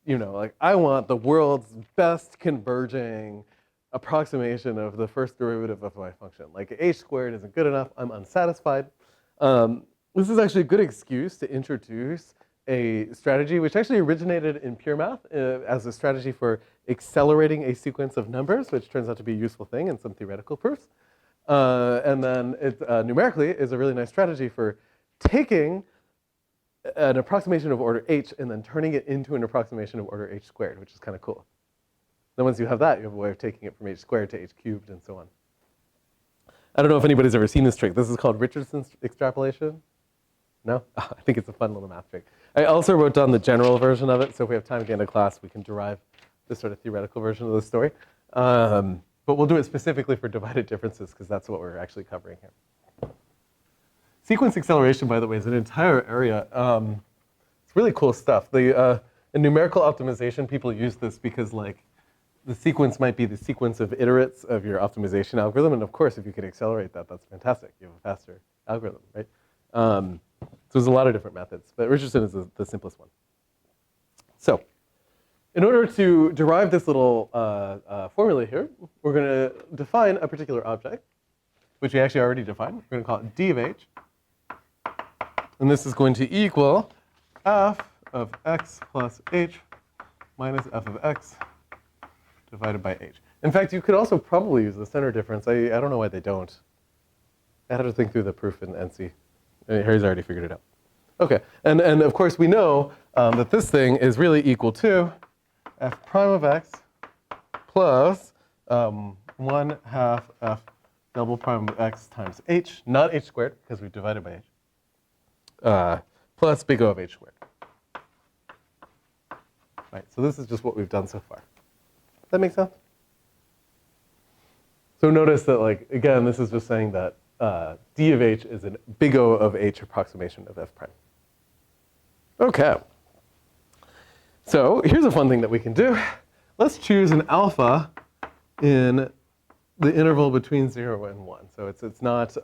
you know, like I want the world's best converging approximation of the first derivative of my function. Like h squared isn't good enough, I'm unsatisfied. This is actually a good excuse to introduce a strategy which actually originated in pure math as a strategy for accelerating a sequence of numbers, which turns out to be a useful thing in some theoretical proofs. And then it numerically is a really nice strategy for taking an approximation of order h and then turning it into an approximation of order h squared, which is kind of cool. Then once you have that, you have a way of taking it from h squared to h cubed and so on. I don't know if anybody's ever seen this trick. This is called Richardson's extrapolation. No? Oh, I think it's a fun little math trick. I also wrote down the general version of it, so if we have time at the end of class, we can derive this sort of theoretical version of the story. But we'll do it specifically for divided differences, because that's what we're actually covering here. Sequence acceleration, by the way, is an entire area. It's really cool stuff. In numerical optimization, people use this because, like, the sequence might be the sequence of iterates of your optimization algorithm, and of course, if you can accelerate that, that's fantastic. You have a faster algorithm, right? So there's a lot of different methods, but Richardson is the simplest one. So in order to derive this little formula here, we're going to define a particular object, which we actually already defined. We're going to call it d of h. And this is going to equal f of x plus h minus f of x divided by h. In fact, you could also probably use the center difference. I don't know why they don't. I had to think through the proof and see. Harry's already figured it out. OK, and of course, we know that this thing is really equal to f prime of x plus 1/2 f double prime of x times h, not h squared, because we divided by h, plus big O of h squared. Right, so this is just what we've done so far. Does that make sense? So notice that, like, again, this is just saying that d of h is a big O of h approximation of f prime. OK. So here's a fun thing that we can do. Let's choose an alpha in the interval between 0 and 1. So it's not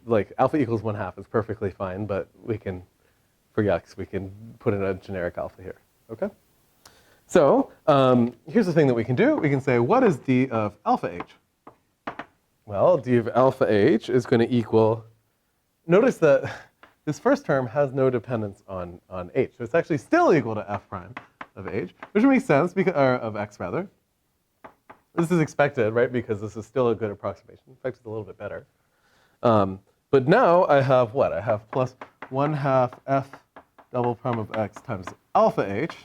like alpha equals 1/2 is perfectly fine, but we can, for yucks, we can put in a generic alpha here. OK? So here's the thing that we can do. We can say, what is d of alpha h? Well, d of alpha h is going to equal, notice that this first term has no dependence on h. So it's actually still equal to f prime of h, which makes sense, because, or of x rather. This is expected, right, because this is still a good approximation. In fact, it's a little bit better. But now I have what? I have plus 1/2 f double prime of x times alpha h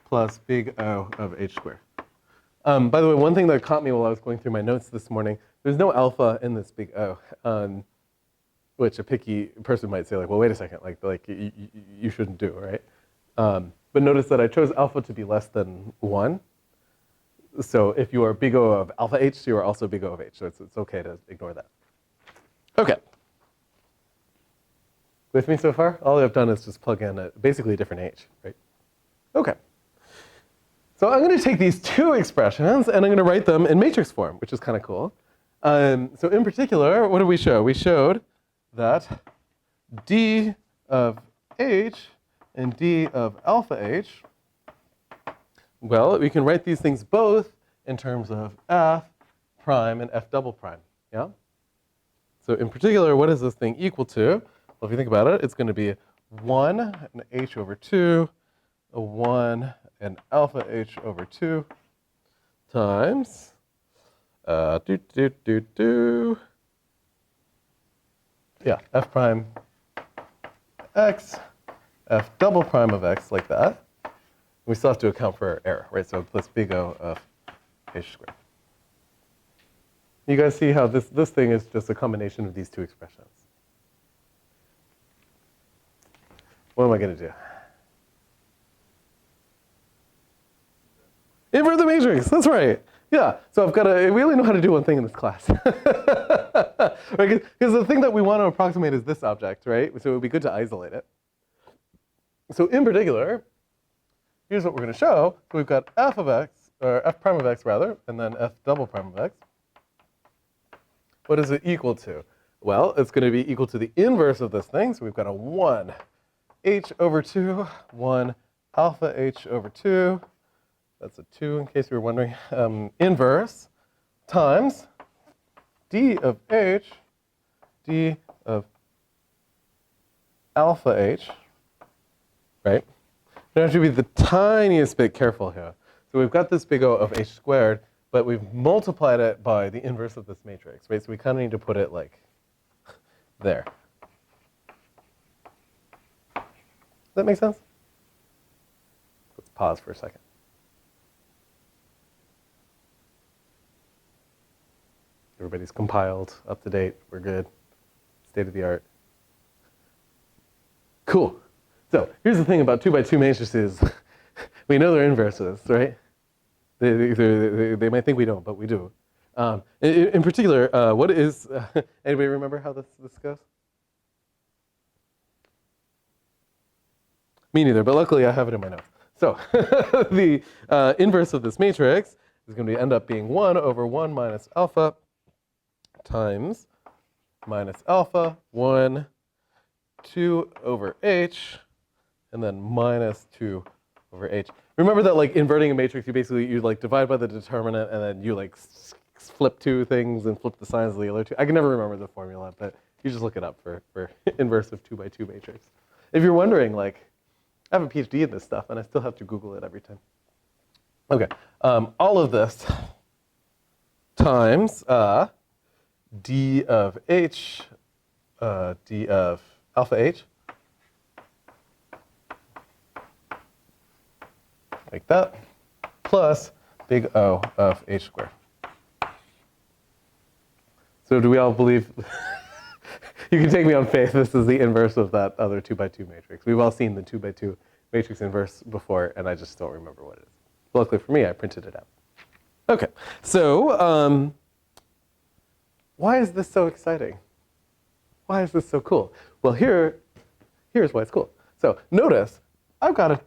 plus big O of h squared. By the way, one thing that caught me while I was going through my notes this morning, there's no alpha in this big O, which a picky person might say, like, well, wait a second, like you shouldn't do, right? But notice that I chose alpha to be less than 1. So if you are big O of alpha h, you are also big O of h. So it's OK to ignore that. OK. With me so far? All I've done is just plug in basically a different h, right? OK. So I'm going to take these two expressions, and I'm going to write them in matrix form, which is kind of cool. So in particular, what did we show? We showed that d of h and d of alpha h, well, we can write these things both in terms of f prime and f double prime, yeah? So in particular, what is this thing equal to? Well, if you think about it, it's going to be 1 and h over 2, a 1 and alpha h over 2 times, yeah, f prime x, f double prime of x, like that. We still have to account for error, right? So plus big O of h squared. You guys see how this thing is just a combination of these two expressions. What am I going to do? Invert the matrix, that's right. Yeah, so we only know how to do one thing in this class. Right? Because the thing that we want to approximate is this object, right? So it would be good to isolate it. So in particular, here's what we're going to show. So we've got f of x, or f prime of x rather, and then f double prime of x. What is it equal to? Well, it's going to be equal to the inverse of this thing. So we've got a 1 h over 2, 1 alpha h over 2. That's a 2 in case you were wondering. Inverse times d of h, d of alpha h, right? You have to be the tiniest bit careful here. So we've got this big O of h squared, but we've multiplied it by the inverse of this matrix, right? So we kind of need to put it like there. Does that make sense? Let's pause for a second. Everybody's compiled, up to date, we're good. State of the art. Cool. So here's the thing about 2 by 2 matrices. We know they're inverses, right? They might think we don't, but we do. In particular, what is, anybody remember how this goes? Me neither, but luckily I have it in my notes. So the inverse of this matrix is going to end up being 1 over 1 minus alpha times minus alpha, 1, 2 over h, and then minus 2 over h. Remember that, like, inverting a matrix, you like divide by the determinant, and then you like flip two things and flip the signs of the other two. I can never remember the formula, but you just look it up for inverse of 2 by 2 matrix. If you're wondering, like, I have a PhD in this stuff, and I still have to Google it every time. Okay, all of this times d of h, d of alpha h, like that, plus big O of h squared. So do we all believe, you can take me on faith, this is the inverse of that other 2 by 2 matrix. We've all seen the 2 by 2 matrix inverse before, and I just don't remember what it is. Luckily for me, I printed it out. Okay, so why is this so exciting? Why is this so cool? Well, here's why it's cool. So notice, I've got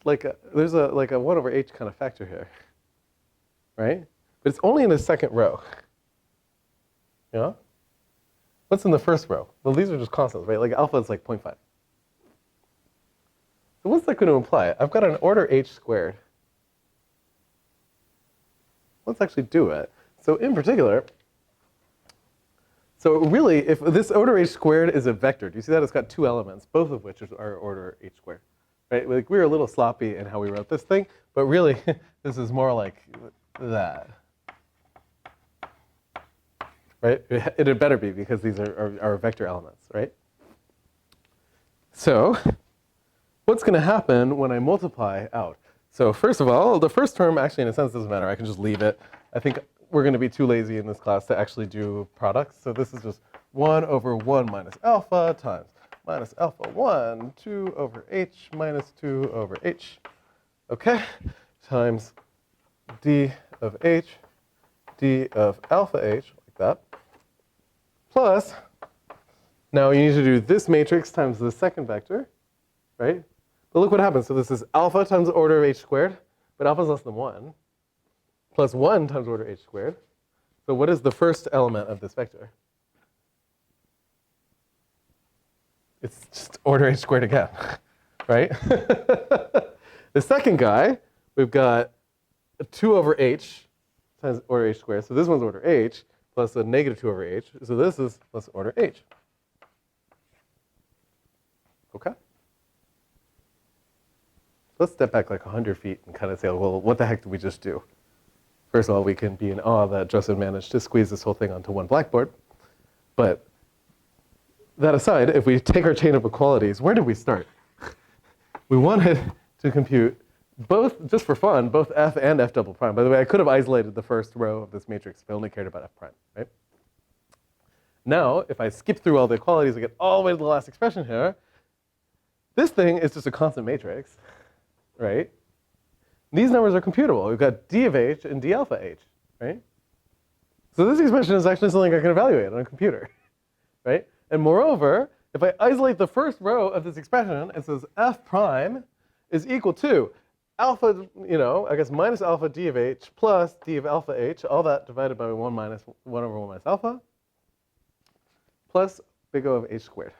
there's a 1 over h kind of factor here, right? But it's only in the second row. Yeah? What's in the first row? Well, these are just constants, right? Like alpha is like 0.5. So what's that going to imply? I've got an order h squared. Let's actually do it. So in particular, so really, if this order h squared is a vector, do you see that? It's got 2 elements, both of which are order h squared. Right? Like we were a little sloppy in how we wrote this thing, but really, this is more like that. Right? It had better be, because these are vector elements, right? So what's going to happen when I multiply out? So first of all, the first term actually in a sense doesn't matter. I can just leave it. I think we're going to be too lazy in this class to actually do products. So this is just 1 over 1 minus alpha times minus alpha 1, 2 over h minus 2 over h, okay, times d of h, d of alpha h, like that, plus, now you need to do this matrix times the second vector, right? But look what happens. So this is alpha times the order of h squared, but alpha is less than 1, plus 1 times order h squared. So what is the first element of this vector? It's just order h squared again, right? The second guy, we've got 2 over h times order h squared. So this one's order h plus a negative 2 over h. So this is plus order h. Okay? Let's step back like 100 feet and kind of say, well, what the heck did we just do? First of all, we can be in awe that Justin managed to squeeze this whole thing onto one blackboard. But that aside, if we take our chain of equalities, where did we start? We wanted to compute both, just for fun, both f and f double prime. By the way, I could have isolated the first row of this matrix if I only cared about f prime, right? Now, if I skip through all the equalities and get all the way to the last expression here, this thing is just a constant matrix, right? These numbers are computable. We've got d of h and d alpha h, right? So this expression is actually something I can evaluate on a computer, right? And moreover, if I isolate the first row of this expression, it says f prime is equal to alpha, I guess minus alpha d of h plus d of alpha h, all that divided by 1 minus 1 over 1 minus alpha, plus big O of h squared.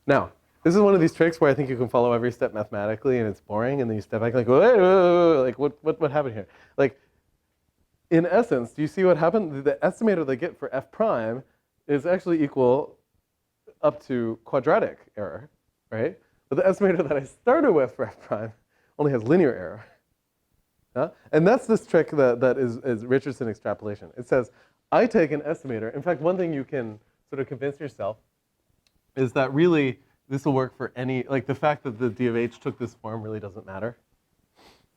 Now, this is one of these tricks where I think you can follow every step mathematically and it's boring, and then you step back like, wait, like what happened here? Like, in essence, do you see what happened? The estimator they get for f prime is actually equal up to quadratic error, right? But the estimator that I started with for f prime only has linear error. Huh? And that's this trick that is Richardson extrapolation. It says, I take an estimator. In fact, one thing you can sort of convince yourself is that really this will work for any, like the fact that the d of h took this form really doesn't matter,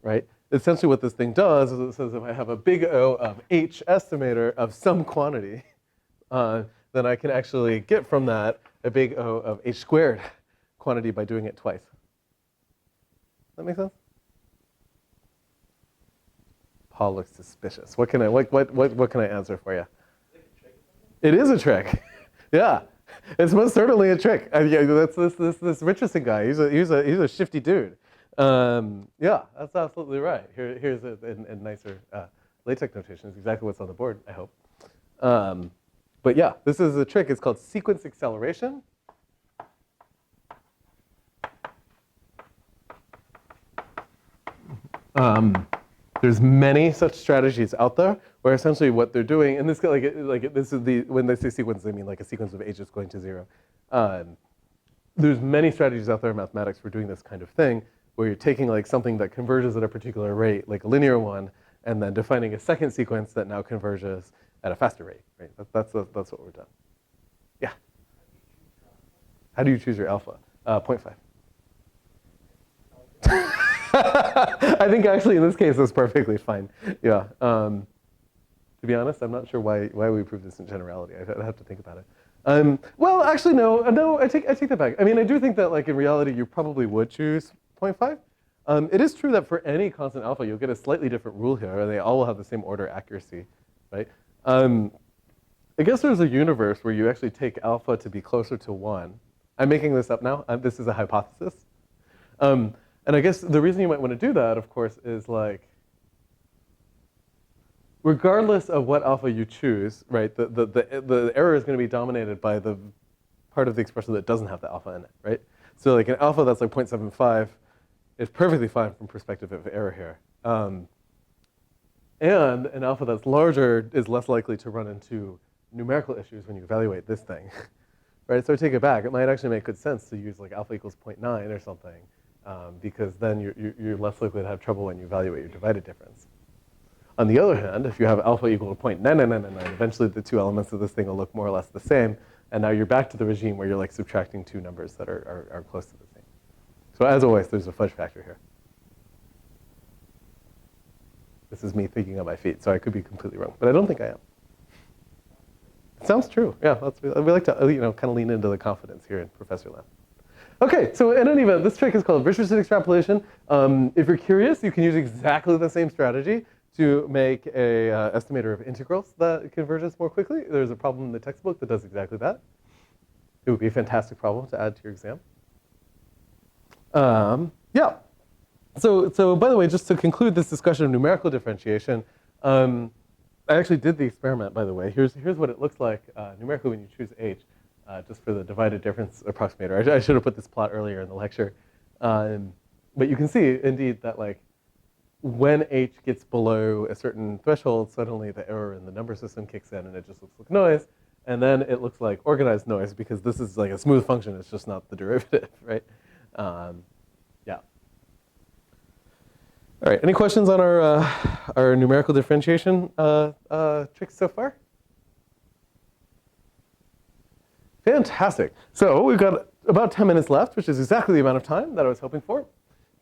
right? Essentially what this thing does is it says if I have a big O of h estimator of some quantity, then I can actually get from that a big O of h squared quantity by doing it twice. That make sense? Paul looks suspicious. What can I answer for you? It is a trick. Yeah, it's most certainly a trick. Yeah, that's this Richardson guy. He's a shifty dude. Yeah, that's absolutely right. Here's a nicer LaTeX notation. It's exactly what's on the board, I hope. But yeah, this is a trick. It's called sequence acceleration. There's many such strategies out there where essentially what they're doing, and this this is when they say sequence, they mean like a sequence of ages going to 0. There's many strategies out there in mathematics for doing this kind of thing, where you're taking like something that converges at a particular rate, like a linear one, and then defining a second sequence that now converges at a faster rate. Right? That's what we're done. Yeah. How do you choose your alpha? 0.5. I think actually in this case it's perfectly fine. Yeah. To be honest, I'm not sure why we prove this in generality. I'd have to think about it. Well, actually, no. I take that back. I mean, I do think that like in reality you probably would choose 0.5. It is true that for any constant alpha you'll get a slightly different rule here, and they all will have the same order accuracy, right? I guess there's a universe where you actually take alpha to be closer to 1. I'm making this up now. This is a hypothesis. And I guess the reason you might want to do that, of course, is like, regardless of what alpha you choose, right, the error is going to be dominated by the part of the expression that doesn't have the alpha in it, right? So like an alpha that's like 0.75 is perfectly fine from perspective of error here. And an alpha that's larger is less likely to run into numerical issues when you evaluate this thing, right? So I take it back. It might actually make good sense to use like alpha equals 0.9 or something. Because then you're less likely to have trouble when you evaluate your divided difference. On the other hand, if you have alpha equal to 0.9999, eventually the two elements of this thing will look more or less the same, and now you're back to the regime where you're like subtracting two numbers that are close to the same. So as always, there's a fudge factor here. This is me thinking on my feet, so I could be completely wrong, but I don't think I am. It sounds true. Yeah, we like to kind of lean into the confidence here in Professor Lam. Okay, so in any event, this trick is called Richardson extrapolation. If you're curious, you can use exactly the same strategy to make a estimator of integrals that converges more quickly. There's a problem in the textbook that does exactly that. It would be a fantastic problem to add to your exam. Yeah. So by the way, just to conclude this discussion of numerical differentiation, I actually did the experiment, by the way. Here's what it looks like numerically when you choose h. Just for the divided difference approximator. I should have put this plot earlier in the lecture. But you can see, indeed, that like when h gets below a certain threshold, suddenly the error in the number system kicks in and it just looks like noise. And then it looks like organized noise because this is like a smooth function. It's just not the derivative, right? Yeah. All right. Any questions on our numerical differentiation tricks so far? Fantastic. So we've got about 10 minutes left, which is exactly the amount of time that I was hoping for,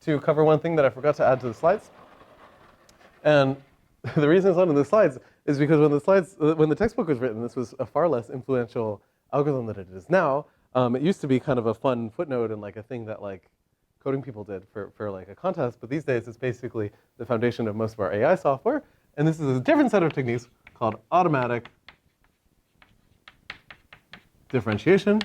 to cover one thing that I forgot to add to the slides. And the reason it's not in the slides is because when the textbook was written, this was a far less influential algorithm than it is now. It used to be kind of a fun footnote and like a thing that like coding people did for like a contest, but these days it's basically the foundation of most of our AI software. And this is a different set of techniques called automatic differentiation.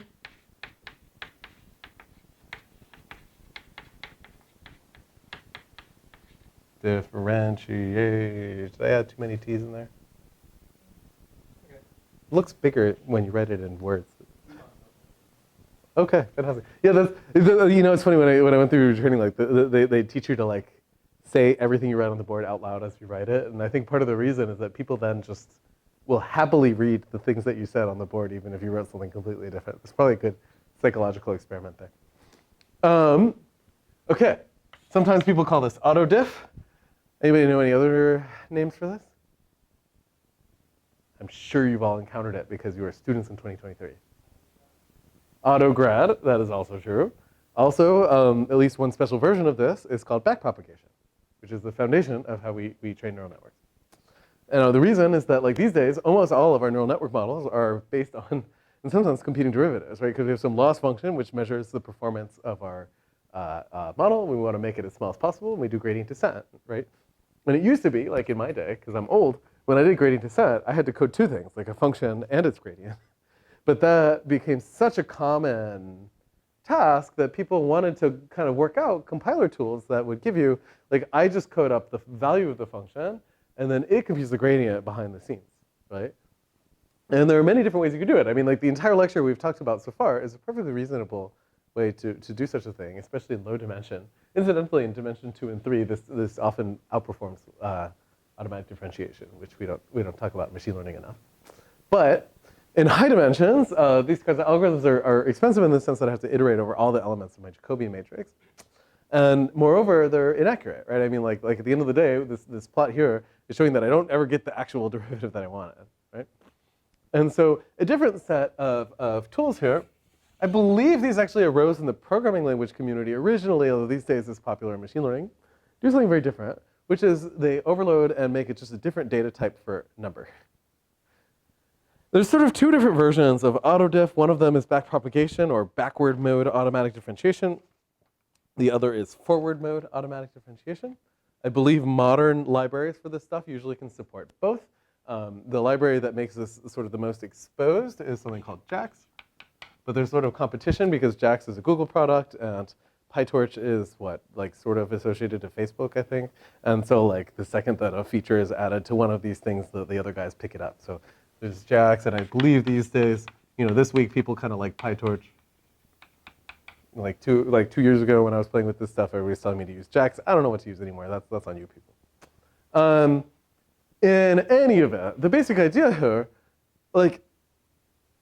Differentiate. Did I add too many T's in there? Okay. It looks bigger when you write it in words. Okay, fantastic. Yeah, that's, you know, it's funny when I went through training, like they teach you to like say everything you write on the board out loud as you write it, and I think part of the reason is that people then just will happily read the things that you said on the board, even if you wrote something completely different. It's probably a good psychological experiment there. Okay, sometimes people call this auto-diff. Anybody know any other names for this? I'm sure you've all encountered it because you are students in 2023. Autograd, that is also true. Also, at least one special version of this is called backpropagation, which is the foundation of how we train neural networks. And the reason is that like these days, almost all of our neural network models are based on, in some sense, competing derivatives, right? Because we have some loss function which measures the performance of our model. We want to make it as small as possible, and we do gradient descent, right? And it used to be, like in my day, because I'm old, when I did gradient descent, I had to code two things, like a function and its gradient. But that became such a common task that people wanted to kind of work out compiler tools that would give you, like I just code up the value of the function, and then it computes the gradient behind the scenes, right? And there are many different ways you could do it. I mean, like the entire lecture we've talked about so far is a perfectly reasonable way to do such a thing, especially in low dimension. Incidentally, in dimension 2 and 3, this often outperforms automatic differentiation, which we don't talk about in machine learning enough. But in high dimensions, these kinds of algorithms are expensive in the sense that I have to iterate over all the elements of my Jacobian matrix. And moreover, they're inaccurate, right? I mean, like at the end of the day, this plot here is showing that I don't ever get the actual derivative that I wanted, right? And so a different set of tools here, I believe these actually arose in the programming language community originally, although these days it's popular in machine learning, do something very different, which is they overload and make it just a different data type for number. There's sort of two different versions of autodiff. One of them is backpropagation or backward mode automatic differentiation. The other is forward mode automatic differentiation. I believe modern libraries for this stuff usually can support both. The library that makes this sort of the most exposed is something called JAX. But there's sort of competition because JAX is a Google product and PyTorch is what, like sort of associated to Facebook, I think. And so like the second that a feature is added to one of these things, the other guys pick it up. So there's JAX, and I believe these days, you know, this week people kind of like PyTorch. Like two years ago when I was playing with this stuff, everybody was telling me to use JAX. I don't know what to use anymore. That's on you people. In any event, the basic idea here, like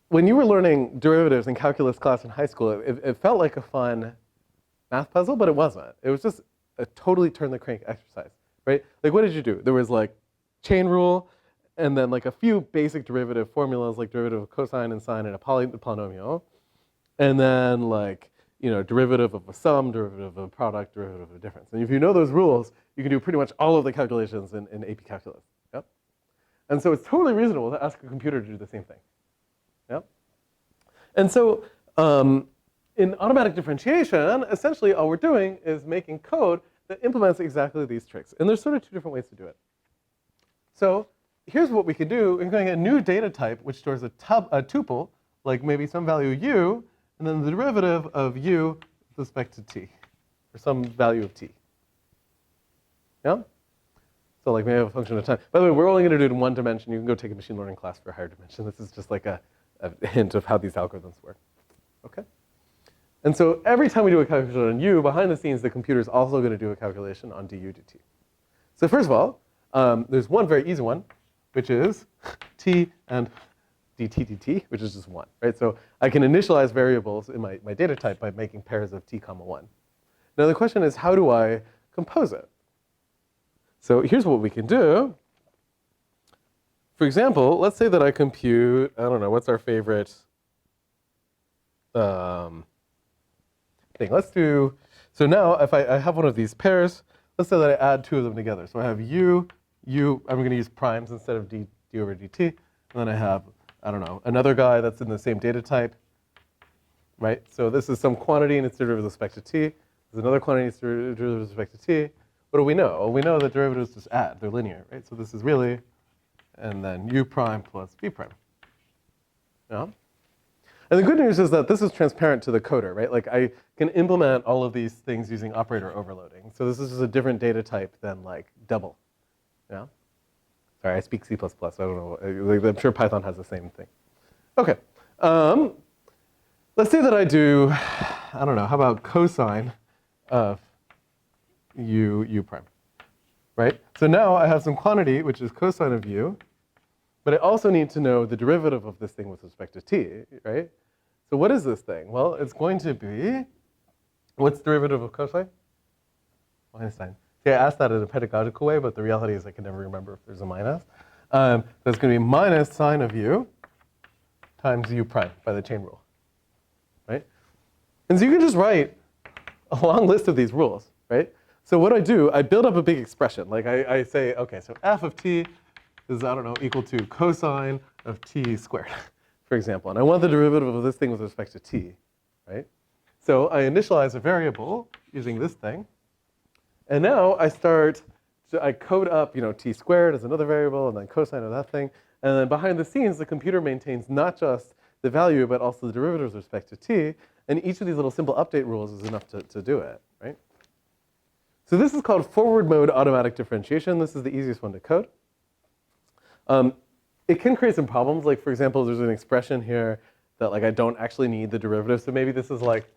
when you were learning derivatives in calculus class in high school, it felt like a fun math puzzle, but it wasn't. It was just a totally turn the crank exercise, right? Like what did you do? There was like chain rule, and then like a few basic derivative formulas, like derivative of cosine and sine in a polynomial, and then like, you know, derivative of a sum, derivative of a product, derivative of a difference. And if you know those rules, you can do pretty much all of the calculations in AP calculus. Yep. And so it's totally reasonable to ask a computer to do the same thing. Yep. And so in automatic differentiation, essentially all we're doing is making code that implements exactly these tricks. And there's sort of two different ways to do it. So here's what we could do. We're going to get a new data type which stores a tuple, like maybe some value u, and then the derivative of u with respect to t, or some value of t. Yeah? So like maybe I have a function of time. By the way, we're only going to do it in one dimension. You can go take a machine learning class for a higher dimension. This is just like a hint of how these algorithms work. Okay? And so every time we do a calculation on u, behind the scenes, the computer is also going to do a calculation on du dt. So first of all, there's one very easy one, which is t and dt, which is just 1, right? So I can initialize variables in my data type by making pairs of t comma 1. Now the question is, how do I compose it? So here's what we can do. For example, let's say that I compute, I don't know, what's our favorite thing? Let's do, so now if I have one of these pairs, let's say that I add 2 of them together. So I have u, I'm going to use primes instead of d over dt. And then I have, I don't know, another guy that's in the same data type, right? So this is some quantity and its derivative with respect to t. There's another quantity and its derivative with respect to t. What do we know? Well, we know that derivatives just add. They're linear, right? So this is really, and then u prime plus v prime. Yeah? And the good news is that this is transparent to the coder, right? Like I can implement all of these things using operator overloading. So this is just a different data type than like double. Yeah? Sorry, I speak C++, so I don't know. I'm sure Python has the same thing. Okay. Let's say that I do, I don't know, how about cosine of u prime, right? So now I have some quantity, which is cosine of u, but I also need to know the derivative of this thing with respect to t, right? So what is this thing? Well, it's going to be, what's the derivative of cosine? Minus sine. See, I asked that in a pedagogical way, but the reality is I can never remember if there's a minus. So it's going to be minus sine of u times u prime by the chain rule, right? And so you can just write a long list of these rules, right? So what I do, I build up a big expression. Like I say, okay, so f of t is, I don't know, equal to cosine of t squared, for example. And I want the derivative of this thing with respect to t, right? So I initialize a variable using this thing. And now I code up, t squared as another variable, and then cosine of that thing. And then behind the scenes, the computer maintains not just the value, but also the derivatives with respect to t. And each of these little simple update rules is enough to do it, right? So this is called forward mode automatic differentiation. This is the easiest one to code. It can create some problems. Like, for example, there's an expression here that like I don't actually need the derivative. So maybe this is like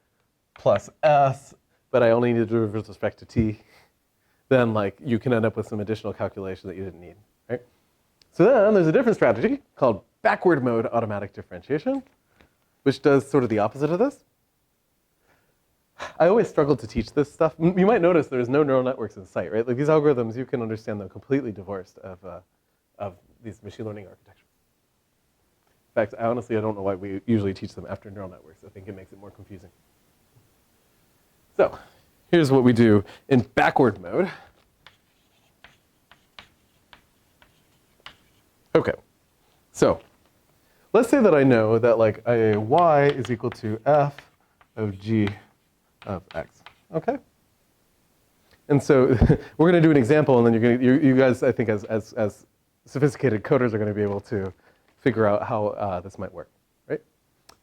plus s, but I only need the derivative with respect to t. Then like you can end up with some additional calculation that you didn't need, right? So then there's a different strategy called backward mode automatic differentiation, which does sort of the opposite of this. I always struggle to teach this stuff. You might notice there's no neural networks in sight, right? Like these algorithms, you can understand them completely divorced of these machine learning architectures. In fact, I don't know why we usually teach them after neural networks. I think it makes it more confusing. So here's what we do in backward mode. Okay, so let's say that I know that like a y is equal to f of g of x, okay? And so we're going to do an example, and then you guys, I think, as sophisticated coders, are going to be able to figure out how this might work, right?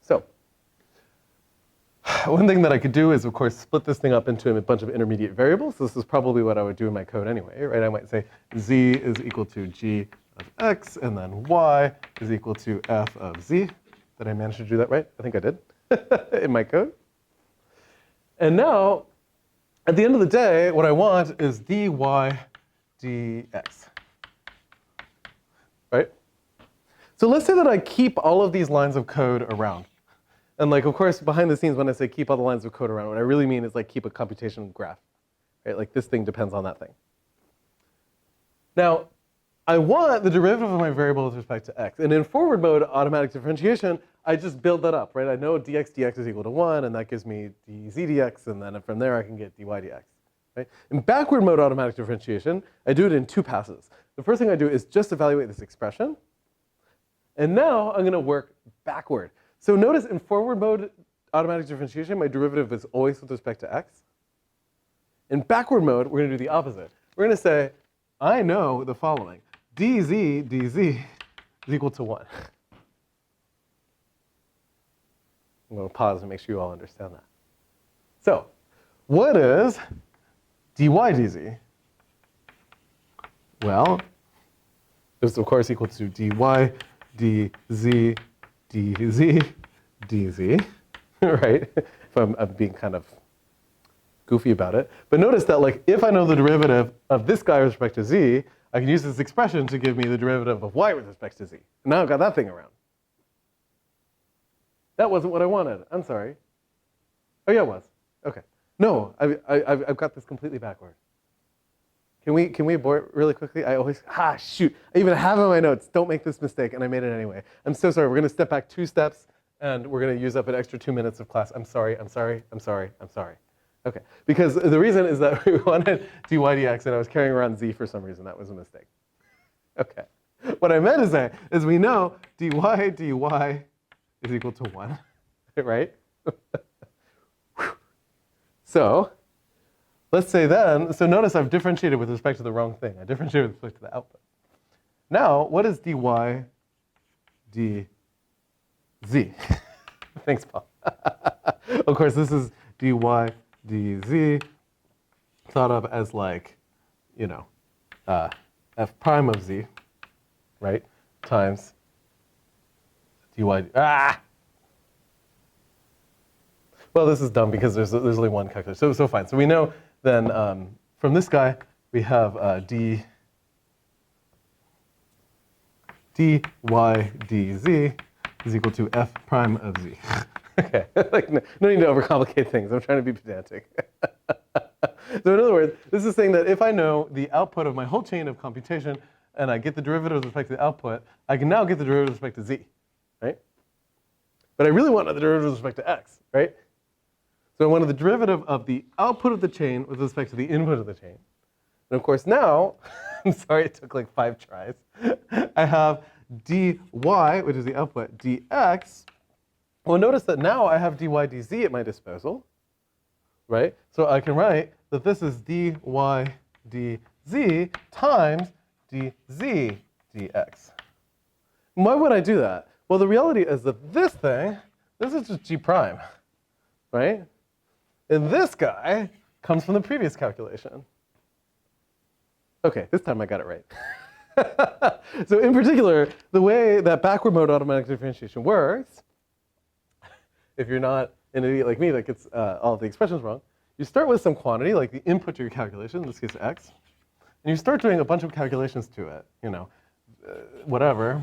So one thing that I could do is, of course, split this thing up into a bunch of intermediate variables. This is probably what I would do in my code anyway, right? I might say z is equal to g of x, and then y is equal to f of z. Did I manage to do that right? I think I did in my code. And now, at the end of the day, what I want is dy dx, right? So let's say that I keep all of these lines of code around. And like, of course, behind the scenes, when I say keep all the lines of code around, what I really mean is like keep a computation graph, right? Like this thing depends on that thing. Now, I want the derivative of my variable with respect to x. And in forward mode automatic differentiation, I just build that up, right? I know dx is equal to 1, and that gives me dz dx, and then from there I can get dy dx, right? In backward mode automatic differentiation, I do it in 2 passes. The first thing I do is just evaluate this expression. And now I'm going to work backward. So notice in forward mode automatic differentiation, my derivative is always with respect to x. In backward mode, we're going to do the opposite. We're going to say, I know the following. dz is equal to 1. I'm going to pause and make sure you all understand that. So what is dy dz? Well, it's of course equal to dy dz dz dz, right? If I'm being kind of goofy about it. But notice that like if I know the derivative of this guy with respect to z, I can use this expression to give me the derivative of y with respect to z. And now I've got that thing around. That wasn't what I wanted. I'm sorry. Oh yeah, it was. Okay. No, I've got this completely backward. Can we abort really quickly? Shoot. I even have it in my notes. Don't make this mistake, and I made it anyway. I'm so sorry. We're going to step back 2 steps, and we're going to use up an extra 2 minutes of class. I'm sorry. Okay. Because the reason is that we wanted dy dx, and I was carrying around z for some reason. That was a mistake. Okay. What I meant to say is we know dy dy is equal to 1, right? So let's say then, so notice I've differentiated with respect to the wrong thing. I differentiated with respect to the output. Now, what is dy dz? Thanks, Paul. Of course, this is dy dz thought of as like, you know, f prime of z, right, times dy. Well, this is dumb because there's only one calculation. So fine. So we know then from this guy we have dy dz is equal to f prime of z. Okay. Like no need to overcomplicate things. I'm trying to be pedantic. So in other words, this is saying that if I know the output of my whole chain of computation and I get the derivative with respect to the output, I can now get the derivative with respect to z, right? But I really want the derivative with respect to x, right? So I wanted the derivative of the output of the chain with respect to the input of the chain. And of course now, I'm sorry it took like 5 tries, I have dy, which is the output, dx. Well, notice that now I have dy dz at my disposal, right? So I can write that this is dy dz times dz dx. And why would I do that? Well, the reality is that this thing, this is just g prime, right? And this guy comes from the previous calculation. Okay, this time I got it right. So in particular, the way that backward mode automatic differentiation works, if you're not an idiot like me that gets all of the expressions wrong, you start with some quantity, like the input to your calculation, in this case x, and you start doing a bunch of calculations to it, you know, whatever.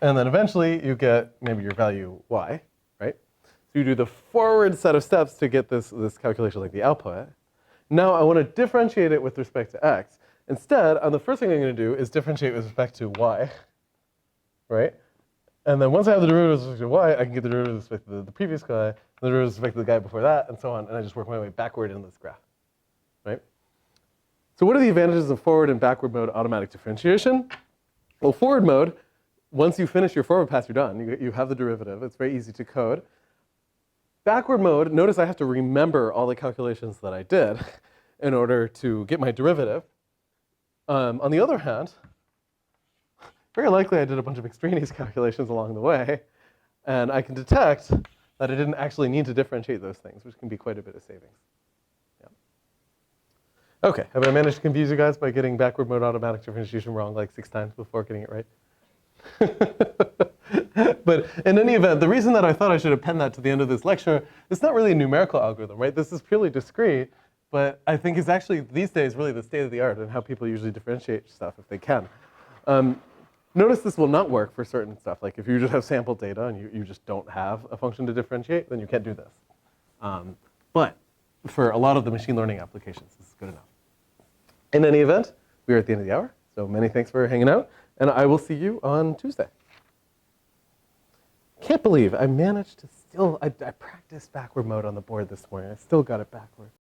And then eventually you get maybe your value y, right? So you do the forward set of steps to get this calculation, like the output. Now I want to differentiate it with respect to x. Instead, the first thing I'm going to do is differentiate with respect to y, right? And then once I have the derivative with respect to y, I can get the derivative with respect to the previous guy, the derivative with respect to the guy before that, and so on. And I just work my way backward in this graph, right? So what are the advantages of forward and backward mode automatic differentiation? Well, forward mode, once you finish your forward pass, you're done. You have the derivative. It's very easy to code. Backward mode, notice I have to remember all the calculations that I did in order to get my derivative. On the other hand, very likely I did a bunch of extraneous calculations along the way, and I can detect that I didn't actually need to differentiate those things, which can be quite a bit of savings. Yeah. Okay, have I managed to confuse you guys by getting backward mode automatic differentiation wrong like 6 times before getting it right? But in any event, the reason that I thought I should append that to the end of this lecture, it's not really a numerical algorithm, right? This is purely discrete, but I think it's actually, these days, really the state of the art and how people usually differentiate stuff if they can. Notice this will not work for certain stuff. Like if you just have sample data and you just don't have a function to differentiate, then you can't do this. But for a lot of the machine learning applications, this is good enough. In any event, we are at the end of the hour. So many thanks for hanging out. And I will see you on Tuesday. Can't believe I managed to still, I practiced backward mode on the board this morning. I still got it backward.